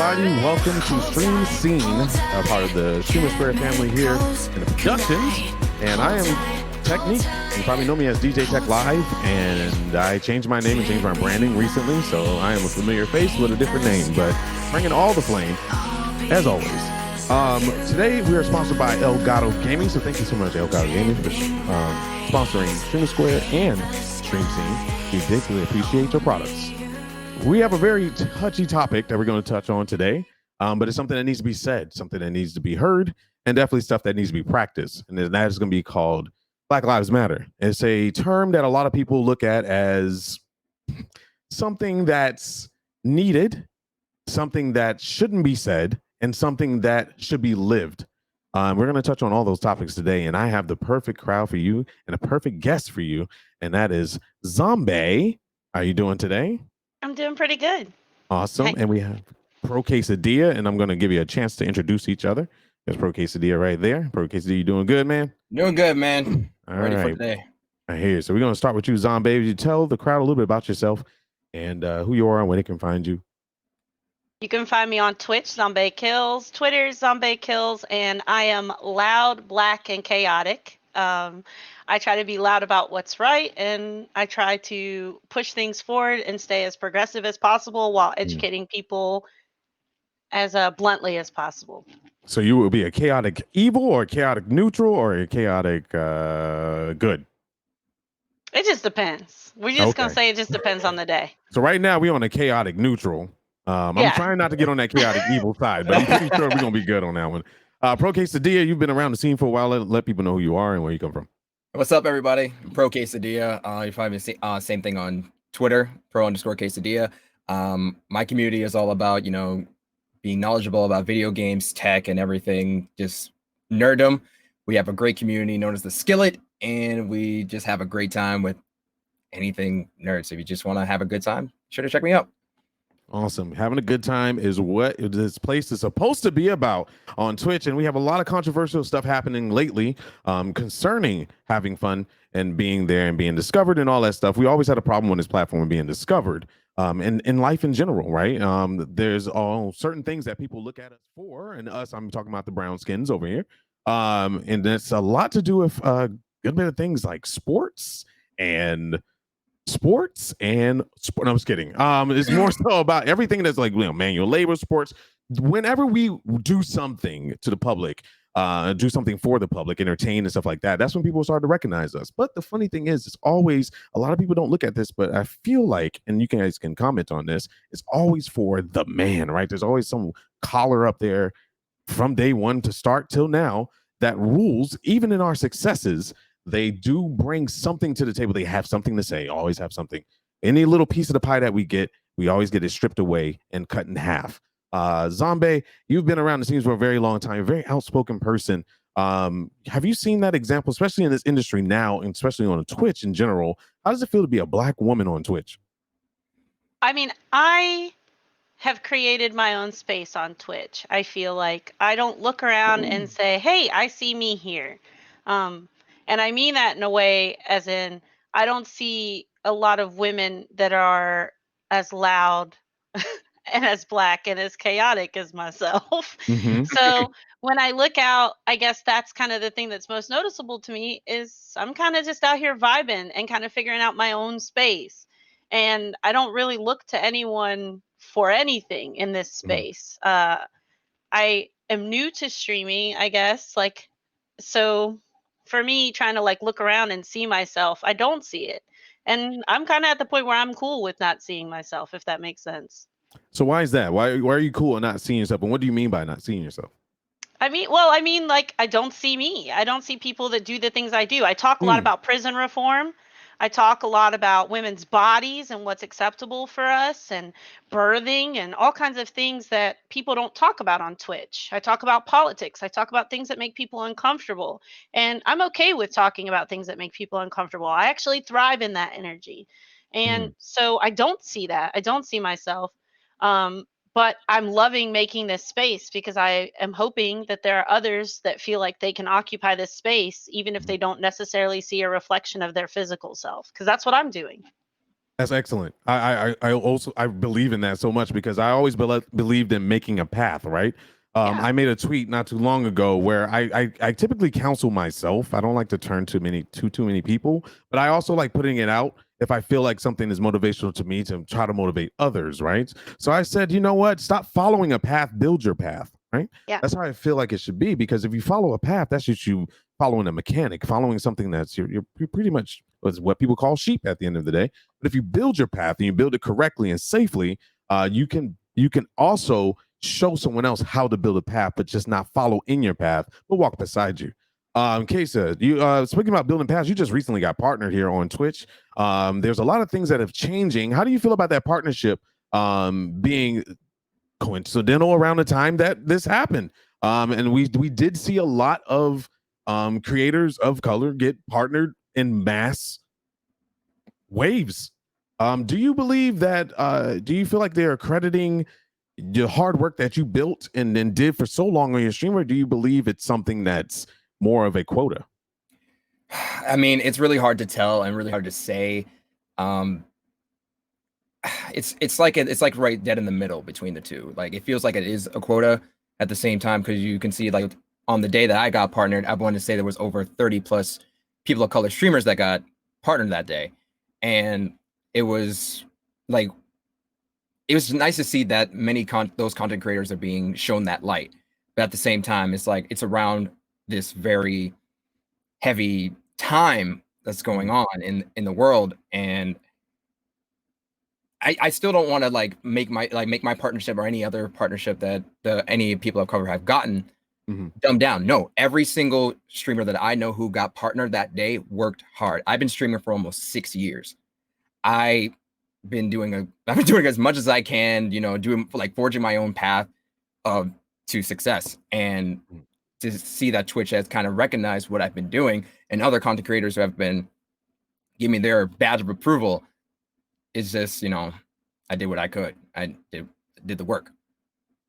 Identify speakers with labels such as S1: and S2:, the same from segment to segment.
S1: everybody. Welcome to Stream Scene, a part of the Streamer Square family here in the Productions. And I am Techniq. You probably know me as DJ Tech Live, and I changed my name and changed my branding recently, so I am a familiar face with a different name, but bringing all the flame, as always. Today we are sponsored by Elgato Gaming, so thank you so much, Elgato Gaming, for sponsoring Streamer Square and Stream Scene. We deeply appreciate your products. We have a very touchy topic that we're going to touch on today, but it's something that needs to be said, something that needs to be heard, and definitely stuff that needs to be practiced. And that is going to be called Black Lives Matter. It's a term that a lot of people look at as something that's needed, something that shouldn't be said, and something that should be lived. We're going to touch on all those topics today, and I have the perfect crowd for you and a perfect guest for you, and that is Zombie. How are you doing today?
S2: I'm doing pretty good.
S1: Awesome.
S2: Hi.
S1: And we have ProKesadia, and I'm going to give you a chance to introduce each other. There's ProKesadia right there. ProKesadia, you doing good, man?
S3: Doing good, man.
S1: All
S3: Ready
S1: right.
S3: for today.
S1: Right here. So we're going to start with you, Zombie. You tell the crowd a little bit about yourself and who you are and where they can find you.
S2: You can find me on Twitch, ZombaeKillz, Twitter, ZombaeKillz, and I am loud, black, and chaotic. I try to be loud about what's right, and I try to push things forward and stay as progressive as possible while educating people as bluntly as possible.
S1: So you will be a chaotic evil or a chaotic neutral or a chaotic good?
S2: It just depends. We're just going to say it just depends on the day.
S1: So right now we're on a chaotic neutral. I'm trying not to get on that chaotic evil side, but I'm pretty sure we're going to be good on that one. ProKesadia, you've been around the scene for a while. Let people know who you are and where you come from.
S3: What's up, everybody? ProKesadia. You find me same thing on Twitter, pro_Quesadia. My community is all about, being knowledgeable about video games, tech, and everything, just nerddom. We have a great community known as the Skillet, and we just have a great time with anything nerd. So if you just want to have a good time, be sure to check me out.
S1: Awesome. Having a good time is what this place is supposed to be about on Twitch. And we have a lot of controversial stuff happening lately concerning having fun and being there and being discovered and all that stuff. We always had a problem with this platform being discovered and in life in general, right? There's all certain things that people look at us for, and us, I'm talking about the brown skins over here. And it's a lot to do with a good bit of things like sports and sport. No, I'm just kidding. It's more so about everything that's like manual labor, sports. Whenever we do something to the public, do something for the public, entertain and stuff like that, that's when people start to recognize us. But the funny thing is, it's always, a lot of people don't look at this, but I feel like, and you guys can comment on this, it's always for the man, right? There's always some collar up there from day one to start till now that rules, even in our successes. They do bring something to the table. They have something to say, always have something. Any little piece of the pie that we get, we always get it stripped away and cut in half. Zombie, you've been around the scenes for a very long time, a very outspoken person. Have you seen that example, especially in this industry now, and especially on Twitch in general? How does it feel to be a Black woman on Twitch?
S2: I mean, I have created my own space on Twitch. I feel like I don't look around and say, hey, I see me here. And I mean that in a way as in I don't see a lot of women that are as loud and as black and as chaotic as myself. So when I look out, I guess that's kind of the thing that's most noticeable to me is I'm kind of just out here vibing and kind of figuring out my own space. And I don't really look to anyone for anything in this space. I am new to streaming, I guess. So for me, trying to look around and see myself, I don't see it. And I'm kind of at the point where I'm cool with not seeing myself, if that makes sense.
S1: So why is that? Why are you cool and not seeing yourself? And what do you mean by not seeing yourself?
S2: I mean, I don't see me. I don't see people that do the things I do. I talk a lot about prison reform. I talk a lot about women's bodies and what's acceptable for us and birthing and all kinds of things that people don't talk about on Twitch. I talk about politics. I talk about things that make people uncomfortable. And I'm okay with talking about things that make people uncomfortable. I actually thrive in that energy. And so I don't see that. I don't see myself. But I'm loving making this space because I am hoping that there are others that feel like they can occupy this space, even if they don't necessarily see a reflection of their physical self, because that's what I'm doing.
S1: That's excellent. I also I believe in that so much because I always believed in making a path, right?
S2: Yeah.
S1: I made a tweet not too long ago where I typically counsel myself. I don't like to turn to too many people, but I also like putting it out if I feel like something is motivational to me to try to motivate others, right? So I said, you know what? Stop following a path, build your path, right?
S2: Yeah.
S1: That's how I feel like it should be because if you follow a path, that's just you following a mechanic, following something that's you're pretty much what people call sheep at the end of the day. But if you build your path and you build it correctly and safely, you can also show someone else how to build a path, but just not follow in your path, but walk beside you. Kesa, you speaking about building paths, you just recently got partnered here on Twitch. There's a lot of things that have changing. How do you feel about that partnership being coincidental around the time that this happened? And we did see a lot of creators of color get partnered in mass waves. Do you believe that? Do you feel like they're accrediting the hard work that you built and then did for so long on your stream, or do you believe it's something that's more of a quota?
S3: I mean, it's really hard to tell and really hard to say. Um, it's like right dead in the middle between the two. Like it feels like it is a quota at the same time because you can see like on the day that I got partnered, I wanted to say there was over 30 plus people of color streamers that got partnered that day, and it was like it was nice to see that many those content creators are being shown that light. But at the same time, it's like it's around this very heavy time that's going on in the world, and I still don't want to like make my partnership or any other partnership that any people of color have gotten dumbed down. No, every single streamer that I know who got partnered that day worked hard. I've been streaming for almost 6 years. I've been doing as much as I can, you know, doing like forging my own path to success, and to see that Twitch has kind of recognized what I've been doing and other content creators who have been giving me their badge of approval is just, you know, I did what I could. I did the work.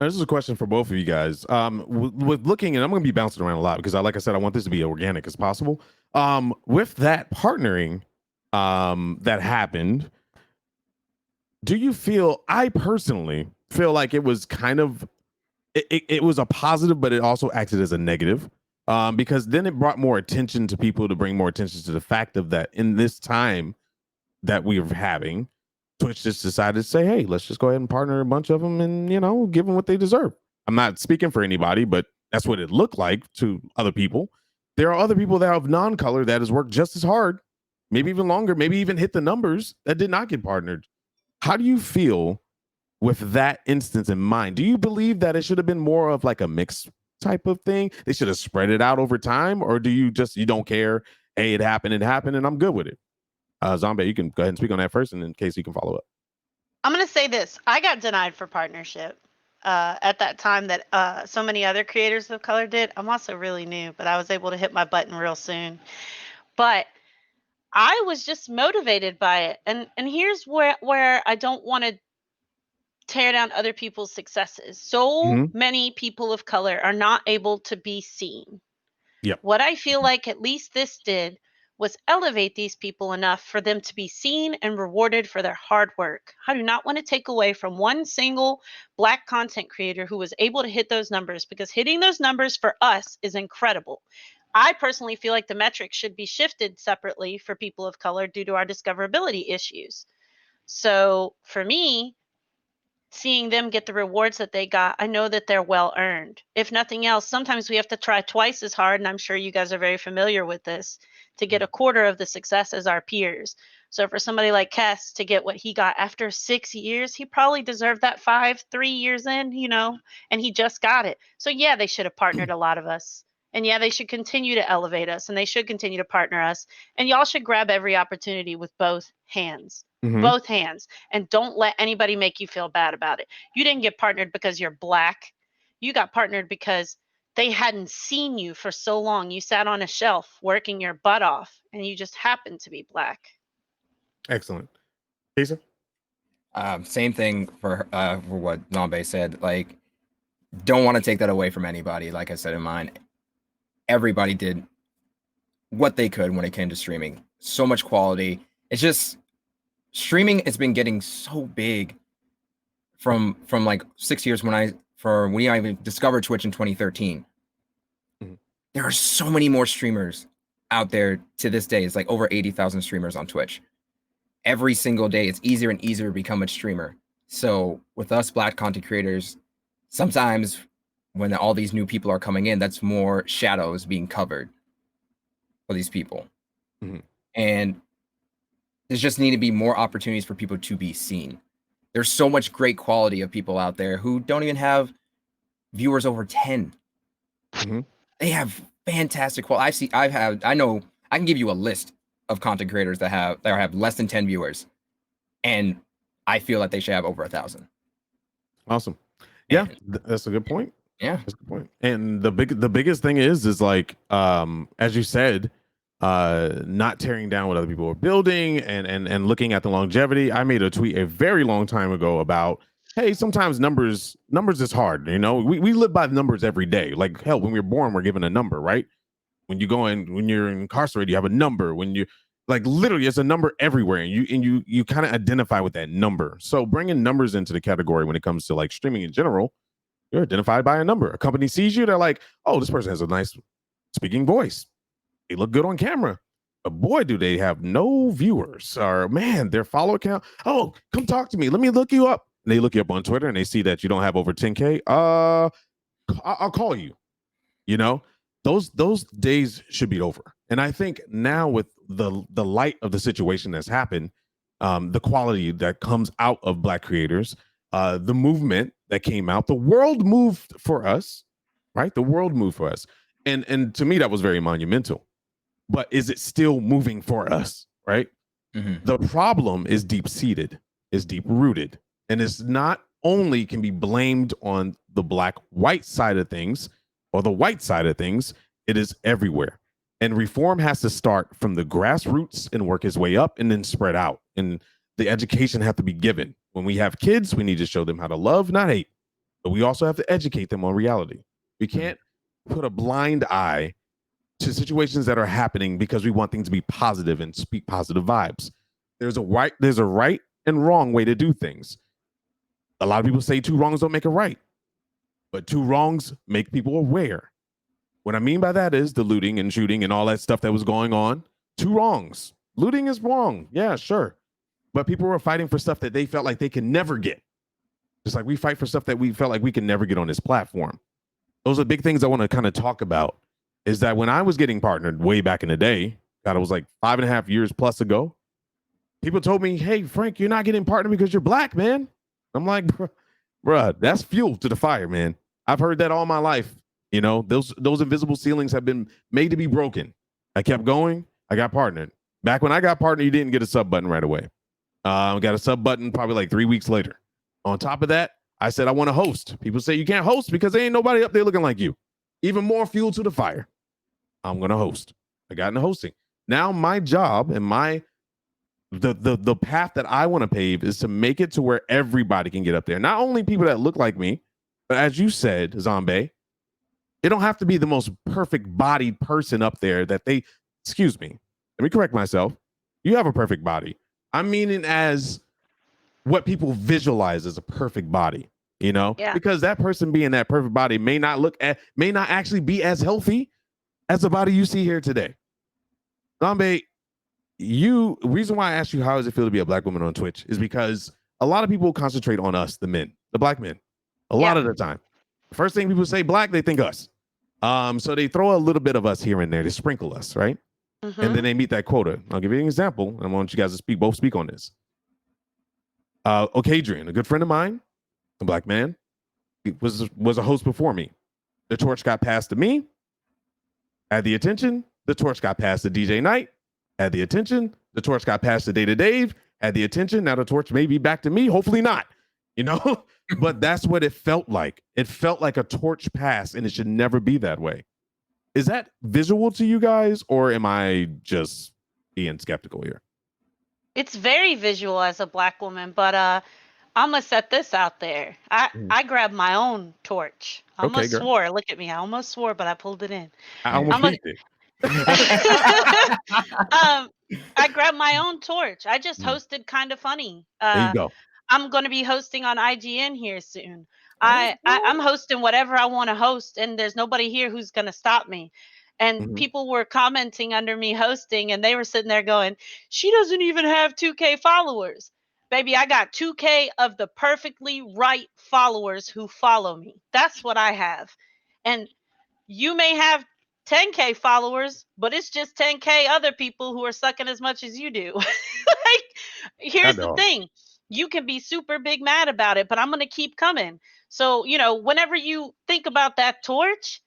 S1: Now, this is a question for both of you guys. With looking, and I'm going to be bouncing around a lot because, like I said, I want this to be organic as possible. With that partnering that happened, do you feel? I personally feel like it was kind of it was a positive, but it also acted as a negative. Because then it brought more attention to people to bring more attention to the fact of that in this time that we were having, Twitch just decided to say, hey, let's just go ahead and partner a bunch of them and, you know, give them what they deserve. I'm not speaking for anybody, but that's what it looked like to other people. There are other people that have non-color that has worked just as hard, maybe even longer, maybe even hit the numbers that did not get partnered. How do you feel with that instance in mind? Do you believe that it should have been more of like a mixed type of thing? They should have spread it out over time, or do you don't care? Hey, it happened, and I'm good with it. Zombie, you can go ahead and speak on that first, and in case you can follow up.
S2: I'm going to say this. I got denied for partnership at that time that so many other creators of color did. I'm also really new, but I was able to hit my button real soon. But I was just motivated by it. And here's where I don't want to tear down other people's successes. So many people of color are not able to be seen.
S1: Yep.
S2: What I feel like at least this did was elevate these people enough for them to be seen and rewarded for their hard work. I do not want to take away from one single Black content creator who was able to hit those numbers, because hitting those numbers for us is incredible. I personally feel like the metrics should be shifted separately for people of color due to our discoverability issues. So for me, seeing them get the rewards that they got, I know that they're well earned. If nothing else, sometimes we have to try twice as hard, and I'm sure you guys are very familiar with this, to get a quarter of the success as our peers. So for somebody like Kes to get what he got after 6 years, he probably deserved that 3 years in, you know, and he just got it. So yeah, they should have partnered a lot of us. And yeah, they should continue to elevate us, and they should continue to partner us. And y'all should grab every opportunity with both hands. Both hands, and don't let anybody make you feel bad about it. You didn't get partnered because you're Black. You got partnered because they hadn't seen you for so long. You sat on a shelf working your butt off, and you just happened to be Black.
S1: Excellent. Jason?
S3: Same thing for what Zombie said. Like, don't want to take that away from anybody. Like I said in mine, everybody did what they could when it came to streaming. So much quality. It's just streaming has been getting so big from like 6 years when I even discovered Twitch in 2013.
S1: Mhm.
S3: There are so many more streamers out there to this day. It's like over 80,000 streamers on Twitch. Every single day, it's easier and easier to become a streamer. So with us Black content creators, sometimes when all these new people are coming in, that's more shadows being covered for these people.
S1: Mhm.
S3: And there's just need to be more opportunities for people to be seen. There's so much great quality of people out there who don't even have viewers over 10.
S1: Mhm.
S3: They have fantastic quality. I know I can give you a list of content creators that have less than 10 viewers, and I feel that they should have over 1,000.
S1: Awesome. Yeah,
S3: And
S1: that's a good point.
S3: yeah,
S1: That's a good point. And the biggest thing is like as you said, not tearing down what other people are building and looking at the longevity. I made a tweet a very long time ago about, hey, sometimes numbers is hard. You know, we live by numbers every day. Like hell, when we're born, we're given a number, right? When you're incarcerated, you have a number. When you like literally, it's a number everywhere, and you kind of identify with that number. So bringing numbers into the category when it comes to like streaming in general, you're identified by a number. A company sees you, they're like, oh, this person has a nice speaking voice. They look good on camera. But boy, do they have no viewers. Or man, their follower count. Oh, come talk to me. Let me look you up. And they look you up on Twitter and they see that you don't have over 10K. I'll call you. You know, those days should be over. And I think now with the light of the situation that's happened, the quality that comes out of Black creators, the movement that came out, the world moved for us, right? The world moved for us, and to me that was very monumental. But is it still moving for us, right?
S3: Mhm.
S1: The problem is deep seated, is deep rooted, and it's not only can be blamed on the Black white side of things or the white side of things, it is everywhere. And reform has to start from the grassroots and work its way up and then spread out. And the education have to be given. When we have kids, we need to show them how to love, not hate. But we also have to educate them on reality. We can't put a blind eye to situations that are happening because we want things to be positive and speak positive vibes. There's a right and wrong way to do things. A lot of people say two wrongs don't make a right, but two wrongs make people aware. What I mean by that is the looting and shooting and all that stuff that was going on. Two wrongs. Looting is wrong. Yeah, sure. But people were fighting for stuff that they felt like they can never get. Just like we fight for stuff that we felt like we can never get on this platform. Those are big things I want to kind of talk about. Is that when I was getting partnered way back in the day, God, it was like 5.5 years plus ago, people told me, hey, Frank, you're not getting partnered because you're Black, man. I'm like, bruh, that's fuel to the fire, man. I've heard that all my life. You know, those invisible ceilings have been made to be broken. I kept going. I got partnered. Back when I got partnered, you didn't get a sub button right away. I got a sub button probably like 3 weeks later. On top of that, I said I want to host. People say you can't host because there ain't nobody up there looking like you. Even more fuel to the fire. I'm gonna host. I got into hosting. Now my job and the path that I want to pave is to make it to where everybody can get up there. Not only people that look like me, but as you said, Zombie, it don't have to be the most perfect bodied person up there that they, excuse me, let me correct myself. You have a perfect body. I'm meaning as what people visualize as a perfect body, you know?
S2: Yeah.
S1: Because that person being that perfect body may not actually be as healthy as the body you see here today. Zombie, reason why I asked you how does it feel to be a Black woman on Twitch is because a lot of people concentrate on us, the men, the Black men, a lot of the time. The first thing people say Black, they think us. So they throw a little bit of us here and there to sprinkle us, right?
S2: Mm-hmm.
S1: And then they meet that quota. I'll give you an example. I want you guys to both speak on this. Okadrian, a good friend of mine, a Black man, he was a host before me. The torch got passed to me. Had the attention. The torch got passed to DJ Knight. Had the attention. The torch got passed to Data Dave. Had the attention. Now the torch may be back to me. Hopefully not. You know, but that's what it felt like. It felt like a torch pass, and it should never be that way. Is that visual to you guys, or am I just being skeptical here?
S2: It's very visual as a Black woman, but I'm gonna set this out there. I grabbed my own torch. I almost swore. Look at me. I almost swore, but I pulled it in.
S1: I almost beat it.
S2: I grabbed my own torch. I just hosted Kind of Funny.
S1: There you go.
S2: I'm going to be hosting on IGN here soon.
S3: Oh,
S2: I'm hosting whatever I want to host, and there's nobody here who's going to stop me. And
S1: Mhm.
S2: people were commenting under me hosting, and they were sitting there going, "She doesn't even have 2K followers." Baby, I got 2K of the perfectly right followers who follow me. That's what I have. And you may have 10K followers, but it's just 10K other people who are sucking as much as you do. Like,
S1: I
S2: here's the
S1: know.
S2: thing. You can be super big mad about it, but I'm going to keep coming. So, whenever you think about that torch,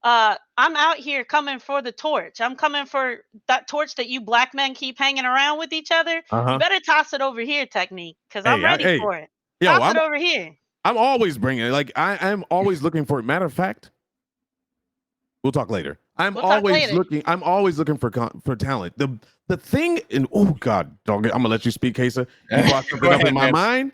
S2: I'm out here coming for the torch. I'm coming for that torch that you black men keep hanging around with each other. You
S1: Uh-huh.
S2: better toss it over here, Techniq, because I'm
S1: Hey,
S2: ready for it.
S1: yo,
S2: Toss it over here.
S1: I'm always bringing it. Like I'm always looking for it. Matter of fact, we'll talk later. I'm
S2: We'll talk
S1: always
S2: later.
S1: looking. I'm always looking for talent. The thing, and oh God, dog, I'm gonna let you speak, Kesa. You brought something up in my mind.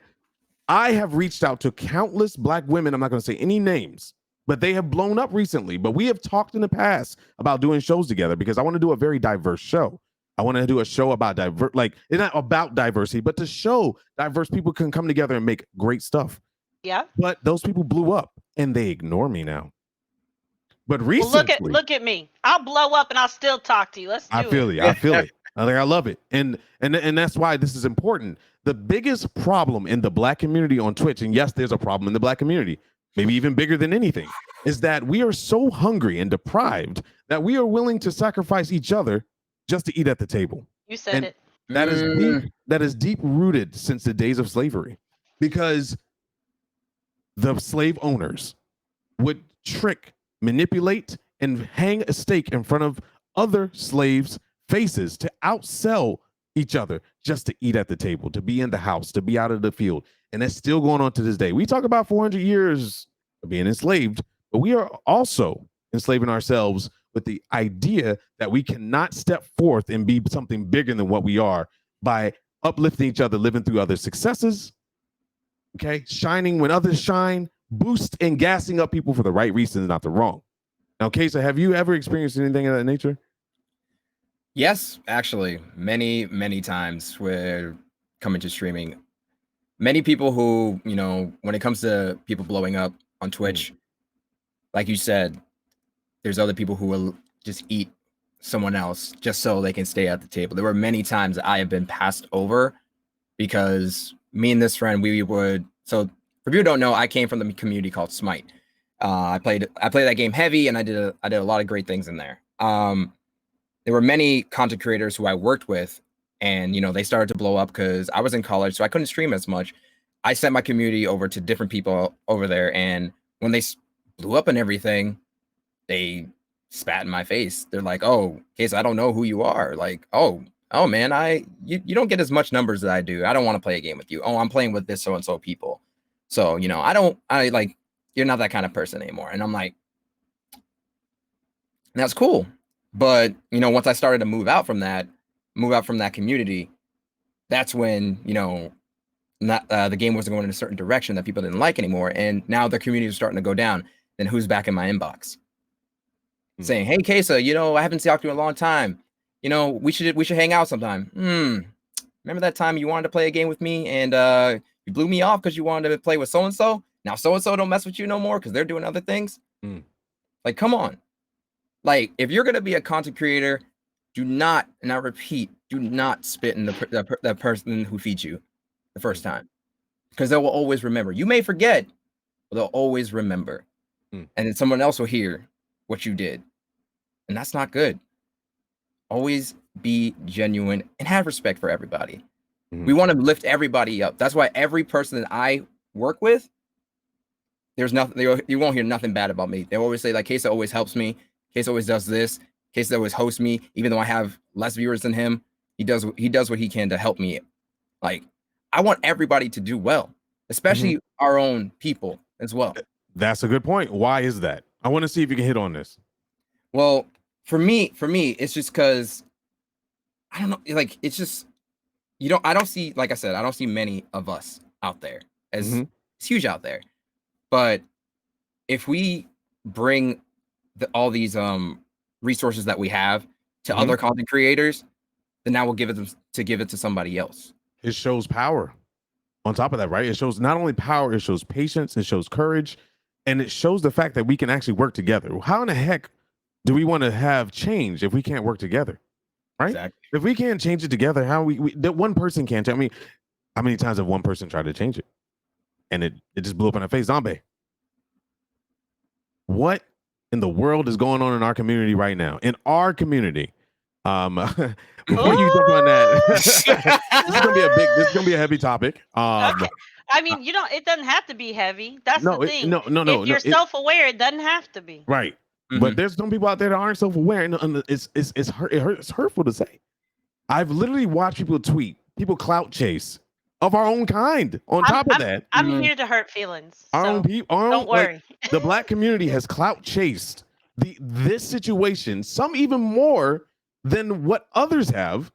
S1: I have reached out to countless black women. I'm not gonna say any names, but they have blown up recently. But we have talked in the past about doing shows together because I want to do a very diverse show. I want to do a show about like it's not about diversity, but to show diverse people can come together and make great stuff.
S2: Yeah.
S1: But those people blew up and they ignore me now. But
S2: Well,
S1: recently,
S2: look at me. I'll blow up and I'll still talk to you. Let's do
S1: I feel
S2: it.
S1: it. I feel it. I love it. And that's why this is important. The biggest problem in the black community on Twitch, and yes, there's a problem in the black community, maybe even bigger than anything, is that we are so hungry and deprived that we are willing to sacrifice each other just to eat at the table.
S2: You said
S1: And
S2: it.
S1: that is deep. That is deep rooted since the days of slavery, because the slave owners would trick, manipulate, and hang a stake in front of other slaves' faces to outsell each other just to eat at the table, to be in the house, to be out of the field. And that's still going on to this day. We talk about 400 years of being enslaved, but we are also enslaving ourselves with the idea that we cannot step forth and be something bigger than what we are by uplifting each other, living through other successes, okay, shining when others shine, boost and gassing up people for the right reasons, not the wrong. Now, Kesa, have you ever experienced anything of that nature?
S3: Yes, actually, many times where coming to streaming, many people who, when it comes to people blowing up on Twitch, like you said, there's other people who will just eat someone else just so they can stay at the table. There were many times I have been passed over because me and this friend, we would, so for people who don't know, I came from the community called Smite. I played that game heavy, and I did a lot of great things in there. There were many content creators who I worked with, and they started to blow up because I was in college, so I couldn't stream as much. I sent my community over to different people over there, and when they blew up and everything, they spat in my face. They're like, "Oh, Case, I don't know who you are." Like, "Oh man, you don't get as much numbers as I do. I don't want to play a game with you. Oh, I'm playing with this so and so people. So I like, you're not that kind of person anymore." And I'm like, that's cool. But once I started to move out from that community, that's when not the game wasn't going in a certain direction that people didn't like anymore, and now the community is starting to go down. Then who's back in my inbox saying, "Hey, Kesa, I haven't talked to you in a long time. We should hang out sometime. Remember that time you wanted to play a game with me and you blew me off because you wanted to play with so and so? Now so and so don't mess with you no more because they're doing other things." Like, come on. Like, if you're gonna be a content creator, do not, and I repeat, do not spit in the person who feeds you the first time, because they will always remember. You may forget, but they'll always remember, and then someone else will hear what you did, and that's not good. Always be genuine and have respect for everybody. We want to lift everybody up. That's why every person that I work with, there's nothing, you won't hear nothing bad about me. They always say, like, Kesa always helps me. Kesa always does this. Kesa always hosts me, even though I have less viewers than him. He does what he can to help me. Like, I want everybody to do well, especially our own people as well.
S1: That's a good point. Why is that? I want to see if you can hit on this.
S3: Well, for me, it's just because I don't know. Like, it's just I don't see, like I said, I don't see many of us out there as it's huge out there. But if we bring all these resources that we have to other content creators, then now we'll give it to somebody else.
S1: It shows power. On top of that, right? It shows not only power, it shows patience, it shows courage, and it shows the fact that we can actually work together. How in the heck do we want to have change if we can't work together? Right?
S3: Exactly.
S1: If we can't change it together, how that one person can't. I mean, how many times have one person tried to change it and it just blew up in our face? Zombie. What in the world is going on in our community right now? In our community. Before you jump on that, this is gonna be a heavy topic.
S2: Okay. I mean, it doesn't have to be heavy. That's the thing.
S1: No.
S2: If you're self-aware, it doesn't have to be.
S1: Right. But there's some people out there that aren't self-aware, and it's hurtful to say. I've literally watched people tweet, people clout chase of our own kind. On top of that,
S2: I'm here to hurt feelings.
S1: Our own people.
S2: Don't worry.
S1: Like, the Black community has clout chased this situation, some even more than what others have.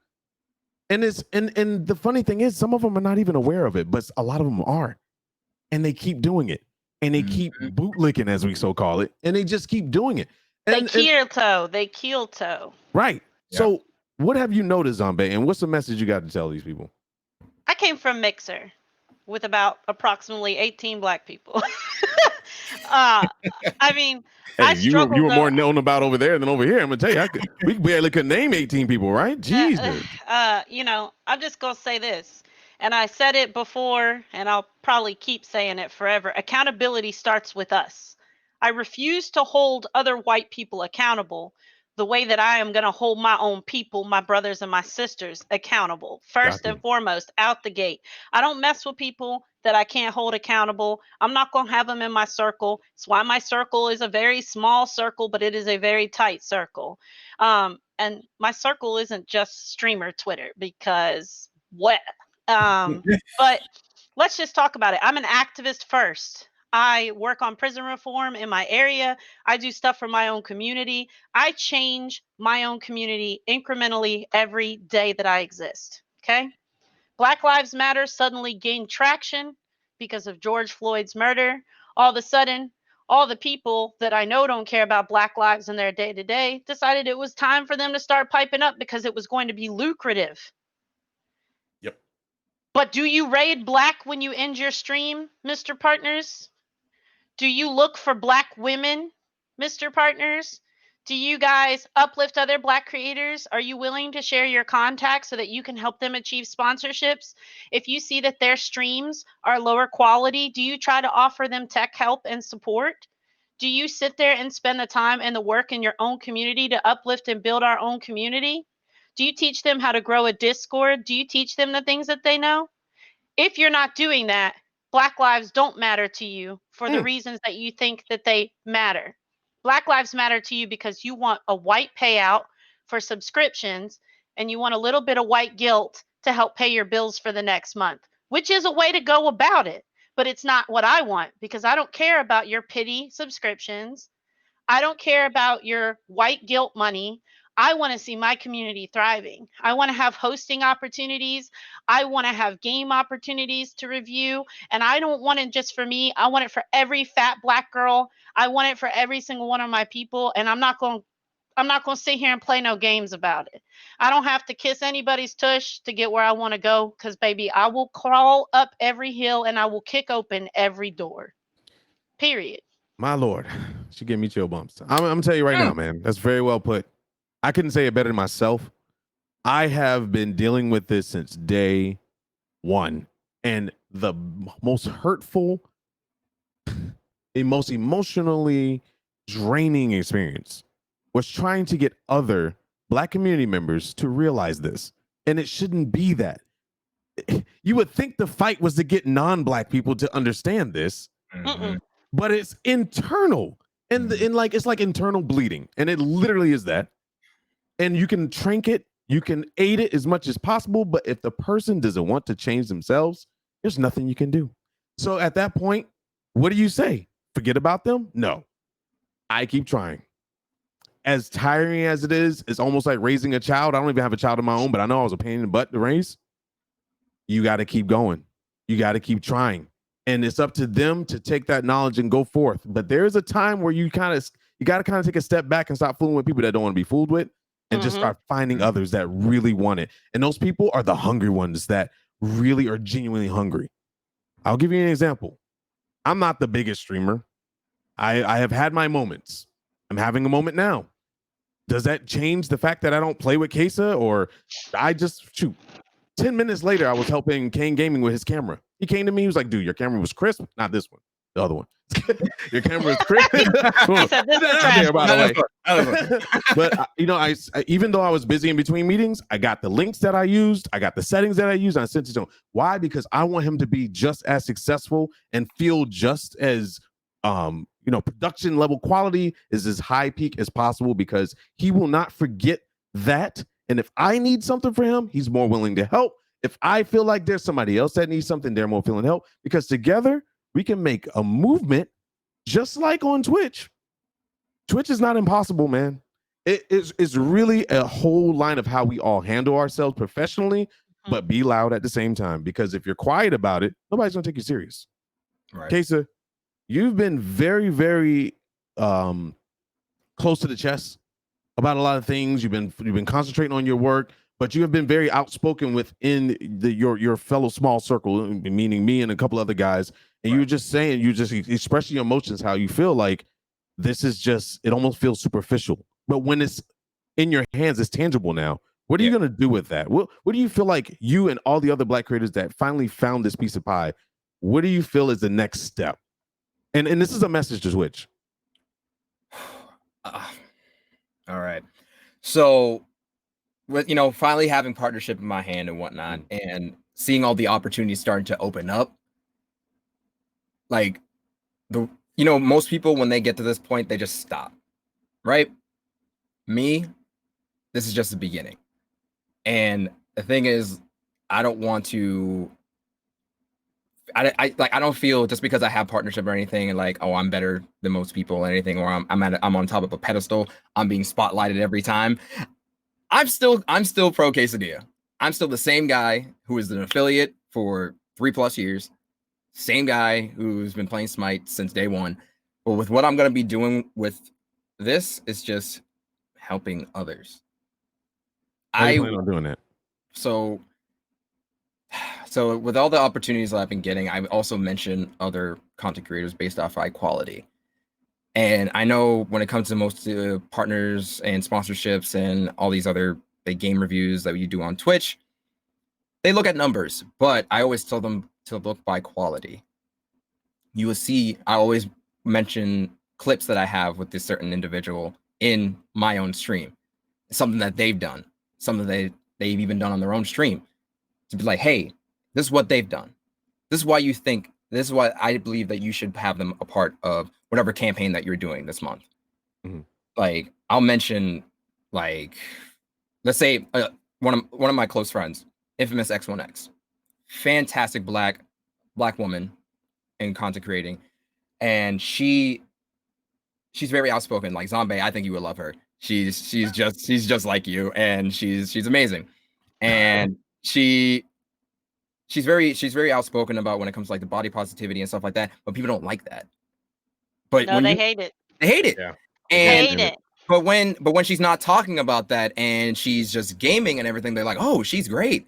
S1: And the funny thing is, some of them are not even aware of it, but a lot of them are, and they keep doing it, and they keep bootlicking, as we so call it, and they just keep doing it.
S2: They keel toe.
S1: Right. Yeah. So, what have you noticed, Zombie, and what's the message you got to tell these people?
S2: I came from Mixer with about approximately 18 Black people. I mean,
S1: hey, you were more known about over there than over here. I'm gonna tell you, we barely could name 18 people, right? Jesus.
S2: I'm just gonna say this, and I said it before, and I'll probably keep saying it forever. Accountability starts with us. I refuse to hold other white people accountable the way that I am going to hold my own people, my brothers and my sisters, accountable. First and foremost, out the gate. I don't mess with people that I can't hold accountable. I'm not going to have them in my circle. It's why my circle is a very small circle, but it is a very tight circle. And my circle isn't just streamer Twitter, because what? But let's just talk about it. I'm an activist first. I work on prison reform in my area. I do stuff for my own community. I change my own community incrementally every day that I exist. Okay. Black Lives Matter suddenly gained traction because of George Floyd's murder. All of a sudden, all the people that I know don't care about Black lives in their day to day decided it was time for them to start piping up because it was going to be lucrative.
S1: Yep.
S2: But do you raid Black when you end your stream, Mr. Partners? Do you look for Black women, Mr. Partners? Do you guys uplift other Black creators? Are you willing to share your contacts so that you can help them achieve sponsorships? If you see that their streams are lower quality, do you try to offer them tech help and support? Do you sit there and spend the time and the work in your own community to uplift and build our own community? Do you teach them how to grow a Discord? Do you teach them the things that they know? If you're not doing that, Black lives don't matter to you for the reasons that you think that they matter. Black lives matter to you because you want a white payout for subscriptions, and you want a little bit of white guilt to help pay your bills for the next month, which is a way to go about it. But it's not what I want, because I don't care about your pity subscriptions. I don't care about your white guilt money. I want to see my community thriving. I want to have hosting opportunities. I want to have game opportunities to review. And I don't want it just for me. I want it for every fat Black girl. I want it for every single one of my people. And I'm not going to sit here and play no games about it. I don't have to kiss anybody's tush to get where I want to go, because, baby, I will crawl up every hill and I will kick open every door. Period.
S1: My Lord, she gave me chill bumps. I'm going to tell you right now, man. That's very well put. I couldn't say it better than myself. I have been dealing with this since day one. And the most hurtful, most emotionally draining experience was trying to get other Black community members to realize this. And it shouldn't be that. You would think the fight was to get non-Black people to understand this, but it's internal. And it's like internal bleeding. And it literally is that. And you can trank it, you can aid it as much as possible, but if the person doesn't want to change themselves, there's nothing you can do. So at that point, what do you say? Forget about them? No. I keep trying. As tiring as it is, it's almost like raising a child. I don't even have a child of my own, but I know I was a pain in the butt to raise. You got to keep going. You got to keep trying. And it's up to them to take that knowledge and go forth. But there is a time where you kind of you got to kind of take a step back and stop fooling with people that don't want to be fooled with, and just start finding others that really want it. And those people are the hungry ones that really are genuinely hungry. I'll give you an example. I'm not the biggest streamer. I have had my moments. I'm having a moment now. Does that change the fact that I don't play with Kesa, or I just shoot? 10 minutes later, I was helping Kane Gaming with his camera. He came to me. He was like, dude, your camera was crisp. Not this one. The other one. Your camera is crisp.
S2: He said, this is trash.
S1: By the way. But, you know, I even though I was busy in between meetings, I got the links that I used. I got the settings that I used. And I sent it to him. Why? Because I want him to be just as successful and feel just as, you know, production level quality is as high peak as possible, because he will not forget that. And if I need something for him, he's more willing to help. If I feel like there's somebody else that needs something, they're more willing to help, because together we can make a movement just like on Twitch. Twitch is not impossible, man. It's really a whole line of how we all handle ourselves professionally, but be loud at the same time. Because if you're quiet about it, nobody's gonna take you serious.
S3: Right.
S1: Kesa, you've been very, very close to the chest about a lot of things. You've been concentrating on your work, but you have been very outspoken within your fellow small circle, meaning me and a couple other guys. And you were just saying, you just expressing your emotions, how you feel like this is just, it almost feels superficial. But when it's in your hands, it's tangible now. What are you going to do with that? What do you feel like you and all the other Black creators that finally found this piece of pie, what do you feel is the next step? And this is a message to Twitch.
S3: All right. So with, you know, finally having partnership in my hand and whatnot, and seeing all the opportunities starting to open up, like, you know, most people, when they get to this point, they just stop, right? Me, this is just the beginning. And the thing is, I don't want to, I don't feel just because I have partnership or anything, and like, oh, I'm better than most people or anything, or I'm on top of a pedestal, I'm being spotlighted every time. I'm still ProKesadia. I'm still the same guy who is an affiliate for 3+ years. Same guy who's been playing Smite since day one. But with what I'm going to be doing with this, is just helping others.
S1: I plan on doing that.
S3: So with all the opportunities that I've been getting, I also mentioned other content creators based off high quality. And I know when it comes to most partners and sponsorships and all these other big game reviews that you do on Twitch, they look at numbers, but I always tell them to look by quality. You will see, I always mention clips that I have with this certain individual in my own stream. Something that they've done, something that they've even done on their own stream. To be like, hey, this is what they've done. This is why you think, this is why I believe that you should have them a part of whatever campaign that you're doing this month. Like, I'll mention, like, let's say one of my close friends, Infamous X1X, fantastic black woman in content creating, and she's very outspoken. Like, Zombie, I think you would love her. She's just like you, and she's amazing, and she's very outspoken about when it comes to like the body positivity and stuff like that. But people don't like that. But
S2: no, they hate it.
S3: They hate it.
S1: Yeah.
S3: And
S2: Hate it.
S3: But when she's not talking about that and she's just gaming and everything, they're like, oh, she's great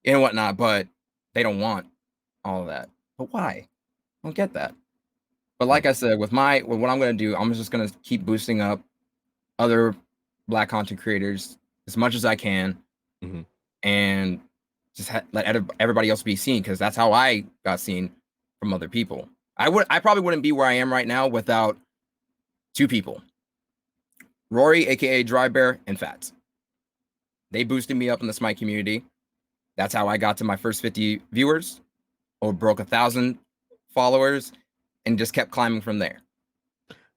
S3: and whatnot. But they don't want all of that. But why? I don't get that. But like I said, with what I'm gonna do, I'm just gonna keep boosting up other Black content creators as much as I can, and just let everybody else be seen, because that's how I got seen from other people. I probably wouldn't be where I am right now without two people, Rory, aka Dry Bear, and Fats. They boosted me up in the Smite community. That's how I got to my first 50 viewers, or broke 1,000 followers, and just kept climbing from there.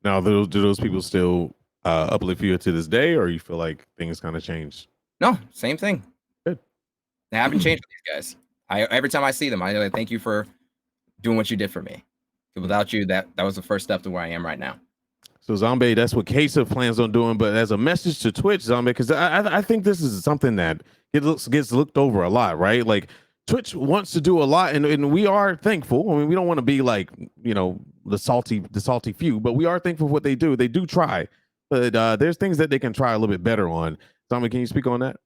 S1: Now, do those people still uplift you to this day, or you feel like things kind of changed?
S3: No, same thing.
S1: Good.
S3: They haven't changed with these guys. Every time I see them, I thank you for doing what you did for me. Without you, that was the first step to where I am right now.
S1: So Zombie, that's what Kesa plans on doing. But as a message to Twitch, Zombie, because I think this is something that gets looked over a lot, right? Like, Twitch wants to do a lot, and we are thankful. I mean, we don't want to be like, you know, the salty few, but we are thankful for what they do. They do try, but there's things that they can try a little bit better on. Zombie, can you speak on that?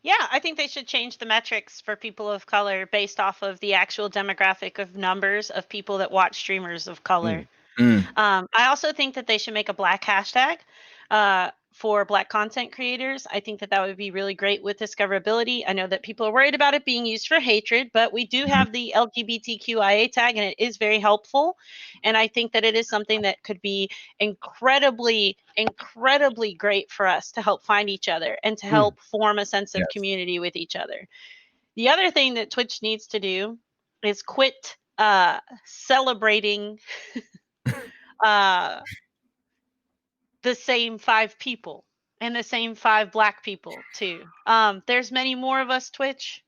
S2: Yeah, I think they should change the metrics for people of color based off of the actual demographic of numbers of people that watch streamers of color. I also think that they should make a black hashtag for black content creators. I think that that would be really great with discoverability. I know that people are worried about it being used for hatred, but we do have the LGBTQIA tag, and it is very helpful. And I think that it is something that could be incredibly, incredibly great for us to help find each other and to help form a sense of community with each other. The other thing that Twitch needs to do is quit celebrating the same 5 people and the same 5 black people too. There's many more of us, Twitch.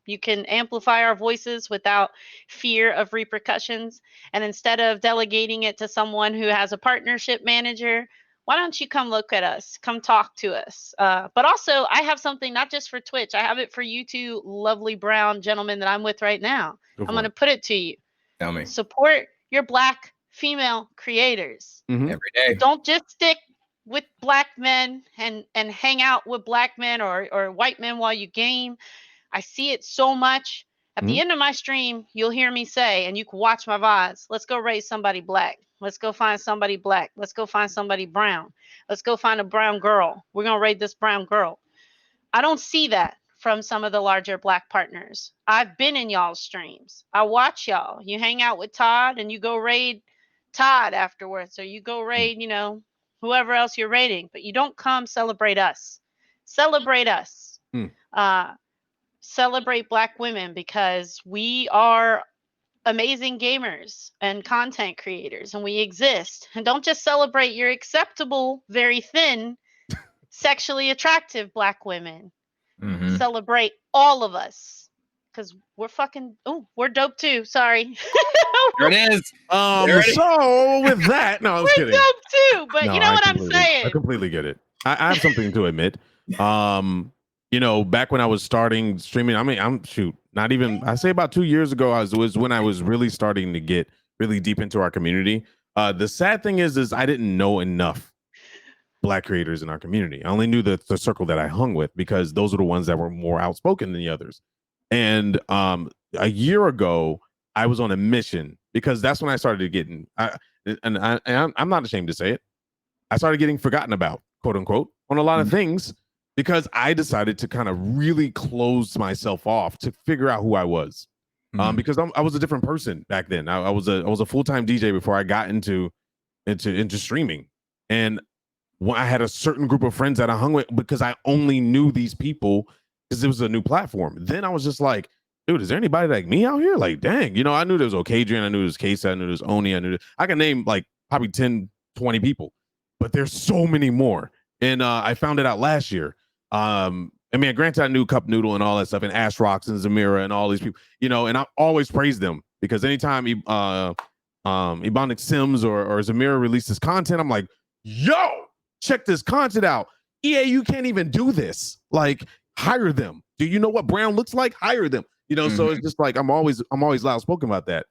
S2: You can amplify our voices without fear of repercussions. And instead of delegating it to someone who has a partnership manager, why don't you come look at us? Come talk to us. But also, I have something not just for Twitch. I have it for you two lovely brown gentlemen that I'm with right now. I'm going to put it to you.
S3: Tell me.
S2: Support your black female creators.
S3: Every day.
S2: Don't just stick with black men and hang out with black men or white men while you game. I see it so much. At the end of my stream, you'll hear me say, and you can watch my VODs, let's go raise somebody black. Let's go find somebody black. Let's go find somebody brown. Let's go find a brown girl. We're going to raid this brown girl. I don't see that from some of the larger black partners. I've been in y'all's streams. I watch y'all. You hang out with Todd and you go raid Todd afterwards, or you go raid, you know, whoever else you're raiding, but you don't come celebrate us. Celebrate us. Celebrate black women, because we are amazing gamers and content creators, and we exist. And don't just celebrate your acceptable, very thin, sexually attractive black women. Celebrate all of us, because we're fucking, we're dope too. Sorry.
S3: There it is.
S1: So with that, no, I was kidding.
S2: We're dope too, but
S1: No,
S2: you know what I'm saying.
S1: I completely get it. I have something to admit. You know, back when I was starting streaming, I mean, I say about 2 years ago, was when I was really starting to get really deep into our community. The sad thing is I didn't know enough black creators in our community. I only knew the circle that I hung with, because those are the ones that were more outspoken than the others. And a year ago, I was on a mission, because that's when I started getting, I'm not ashamed to say it, I started getting forgotten about, quote unquote, on a lot of things, because I decided to kind of really close myself off to figure out who I was. Because I was a different person back then. I was a full-time DJ before I got into streaming. And I had a certain group of friends that I hung with, because I only knew these people because it was a new platform. Then I was just like, dude, is there anybody like me out here? Like, dang, you know, I knew there was Okadrian, I knew there was Kesa, I knew there was Oni, I can name like probably 10, 20 people, but there's so many more. And I found it out last year. I mean, granted, I knew Cup Noodle and all that stuff, and Ash Rocks and Zamira and all these people, you know, and I always praise them, because anytime Ebonic Sims or Zamira releases content, I'm like, yo, check this content out. EA, you can't even do this. Like, hire them. Do you know what brown looks like? Hire them. You know, so it's just like I'm always loud spoken about that.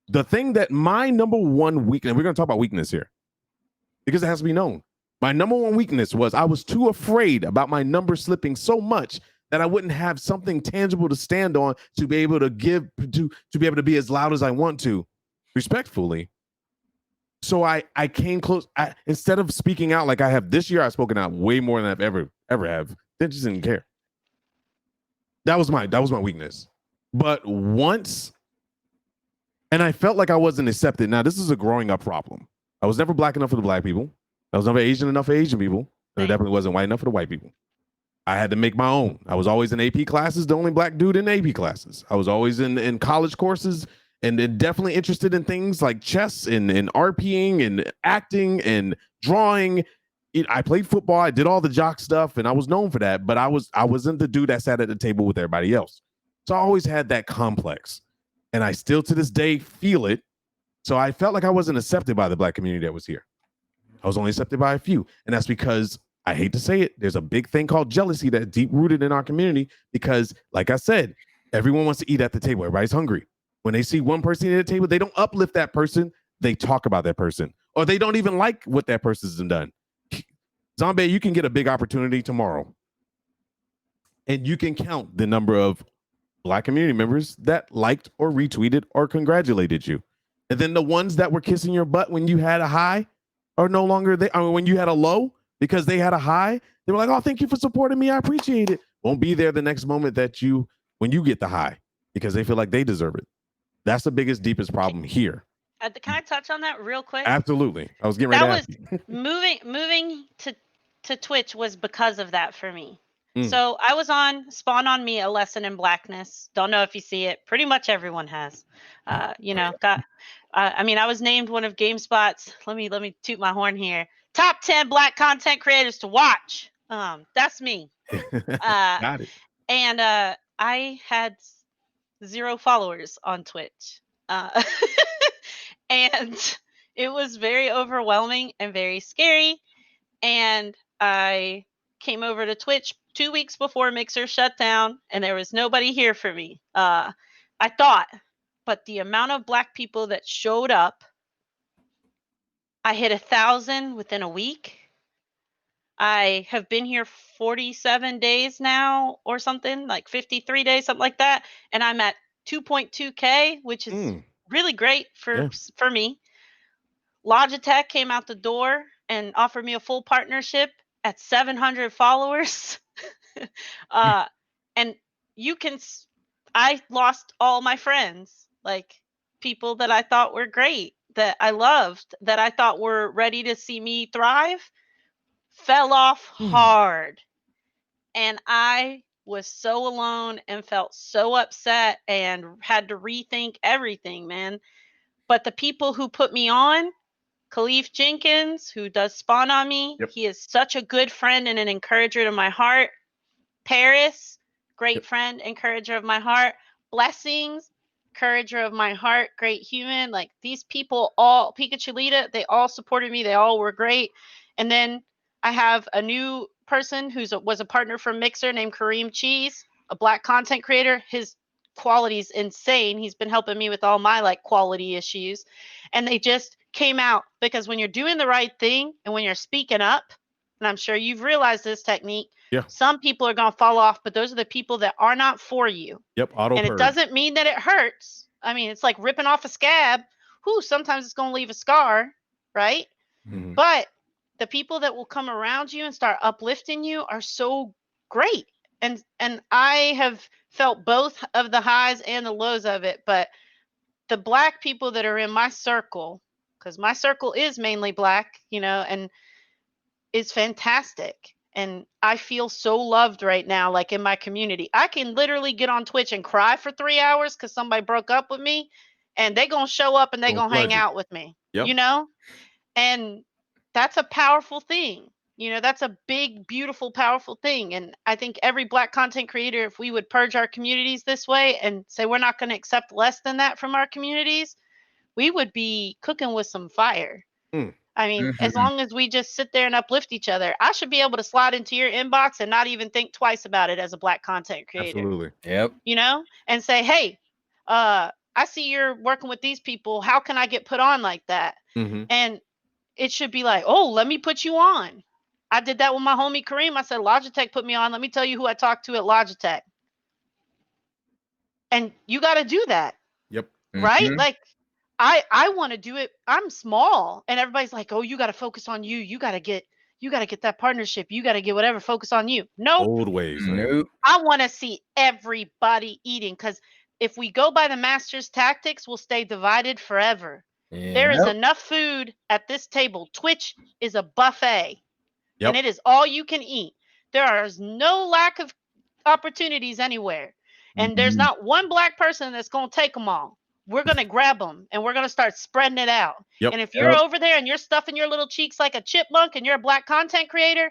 S1: The thing that my number one weakness, we're gonna talk about weakness here, because it has to be known. My number one weakness was I was too afraid about my number slipping so much that I wouldn't have something tangible to stand on to be able to to be able to be as loud as I want to, respectfully. So I came close. Instead of speaking out like I have this year, I've spoken out way more than I've ever have. They just didn't care. That was my weakness. But once, and I felt like I wasn't accepted. Now, this is a growing up problem. I was never black enough for the black people. I was never Asian enough for Asian people. And I definitely wasn't white enough for the white people. I had to make my own. I was always in AP classes, the only black dude in AP classes. I was always in college courses, and definitely interested in things like chess and RPing and acting and drawing. I played football. I did all the jock stuff, and I was known for that. But I wasn't the dude that sat at the table with everybody else. So I always had that complex, and I still to this day feel it. So I felt like I wasn't accepted by the black community that was here. I was only accepted by a few, and that's because, I hate to say it, there's a big thing called jealousy that's deep rooted in our community, because, like I said, everyone wants to eat at the table. Everybody's hungry. When they see one person at the table, they don't uplift that person. they talk about that person, or they don't even like what that person's done. Zombie, you can get a big opportunity tomorrow, and you can count the number of Black community members that liked or retweeted or congratulated you. And then the ones that were kissing your butt when you had a high are no longer there. I mean, when you had a low because they had a high, they were like, oh, thank you for supporting me. I appreciate it. Won't be there the next moment that when you get the high, because they feel like they deserve it. That's the biggest, deepest problem here.
S2: Can I touch on that real quick?
S1: Absolutely. I was getting ready to ask you.
S2: moving to Twitch was because of that for me.
S1: Mm.
S2: So I was on Spawn on Me, A Lesson in Blackness. Don't know if you see it. Pretty much everyone has. You know, I mean, I was named one of GameSpot's. Let me toot my horn here. Top 10 Black content creators to watch. That's me.
S1: Got it.
S2: And I had 0 followers on Twitch. And it was very overwhelming and very scary. And I came over to Twitch 2 weeks before Mixer shut down, and there was nobody here for me. I thought, but the amount of Black people that showed up, I hit 1,000 within a week. I have been here 47 days now or something, like 53 days, something like that. And I'm at 2.2K, which is really great for me. Logitech came out the door and offered me a full partnership at 700 followers. And I lost all my friends, like people that I thought were great, that I loved, that I thought were ready to see me thrive, fell off hard. And I was so alone and felt so upset and had to rethink everything, man. But the people who put me on, Khalif Jenkins, who does Spawn on Me, he is such a good friend and an encourager to my heart. Paris, great friend, encourager of my heart. Blessings, encourager of my heart, great human. Like these people all, Pikachu Lita, they all supported me. They all were great. And then I have a new person was a partner from Mixer named Kareem Cheese, a Black content creator. His quality is insane. He's been helping me with all my like quality issues. And they just came out because when you're doing the right thing and when you're speaking up, and I'm sure you've realized this Technique, some people are going to fall off, but those are the people that are not for you.
S1: Auto
S2: and
S1: purge.
S2: It doesn't mean that it hurts. I mean, it's like ripping off a scab. Sometimes it's going to leave a scar, right?
S1: Mm-hmm.
S2: But the people that will come around you and start uplifting you are so great. And I have felt both of the highs and the lows of it. But the Black people that are in my circle, because my circle is mainly Black, you know, and is fantastic. And I feel so loved right now, like in my community. I can literally get on Twitch and cry for 3 hours because somebody broke up with me, and they going to show up and they going to hang out with me, you know? And that's a powerful thing. You know, that's a big, beautiful, powerful thing. And I think every Black content creator, if we would purge our communities this way and say we're not going to accept less than that from our communities, we would be cooking with some fire. I mean, as long as we just sit there and uplift each other, I should be able to slide into your inbox and not even think twice about it as a Black content creator.
S1: Absolutely.
S3: Yep.
S2: You know, and say, hey, I see you're working with these people. How can I get put on like that?
S1: Mm-hmm.
S2: And it should be like, oh, let me put you on. I did that with my homie Kareem. I said, Logitech put me on. Let me tell you who I talked to at Logitech. And you got to do that.
S1: Yep.
S2: Right? Like, I want to do it. I'm small, and everybody's like, "Oh, you got to focus on you. You got to get that partnership. You got to get whatever. Focus on you." Nope.
S1: Old ways.
S3: Nope.
S2: I want to see everybody eating, because if we go by the master's tactics, we'll stay divided forever. There is enough food at this table. Twitch is a buffet, and it is all you can eat. There is no lack of opportunities anywhere, and there's not one Black person that's going to take them all. We're going to grab them and we're going to start spreading it out. And if you're over there and you're stuffing your little cheeks like a chipmunk and you're a Black content creator,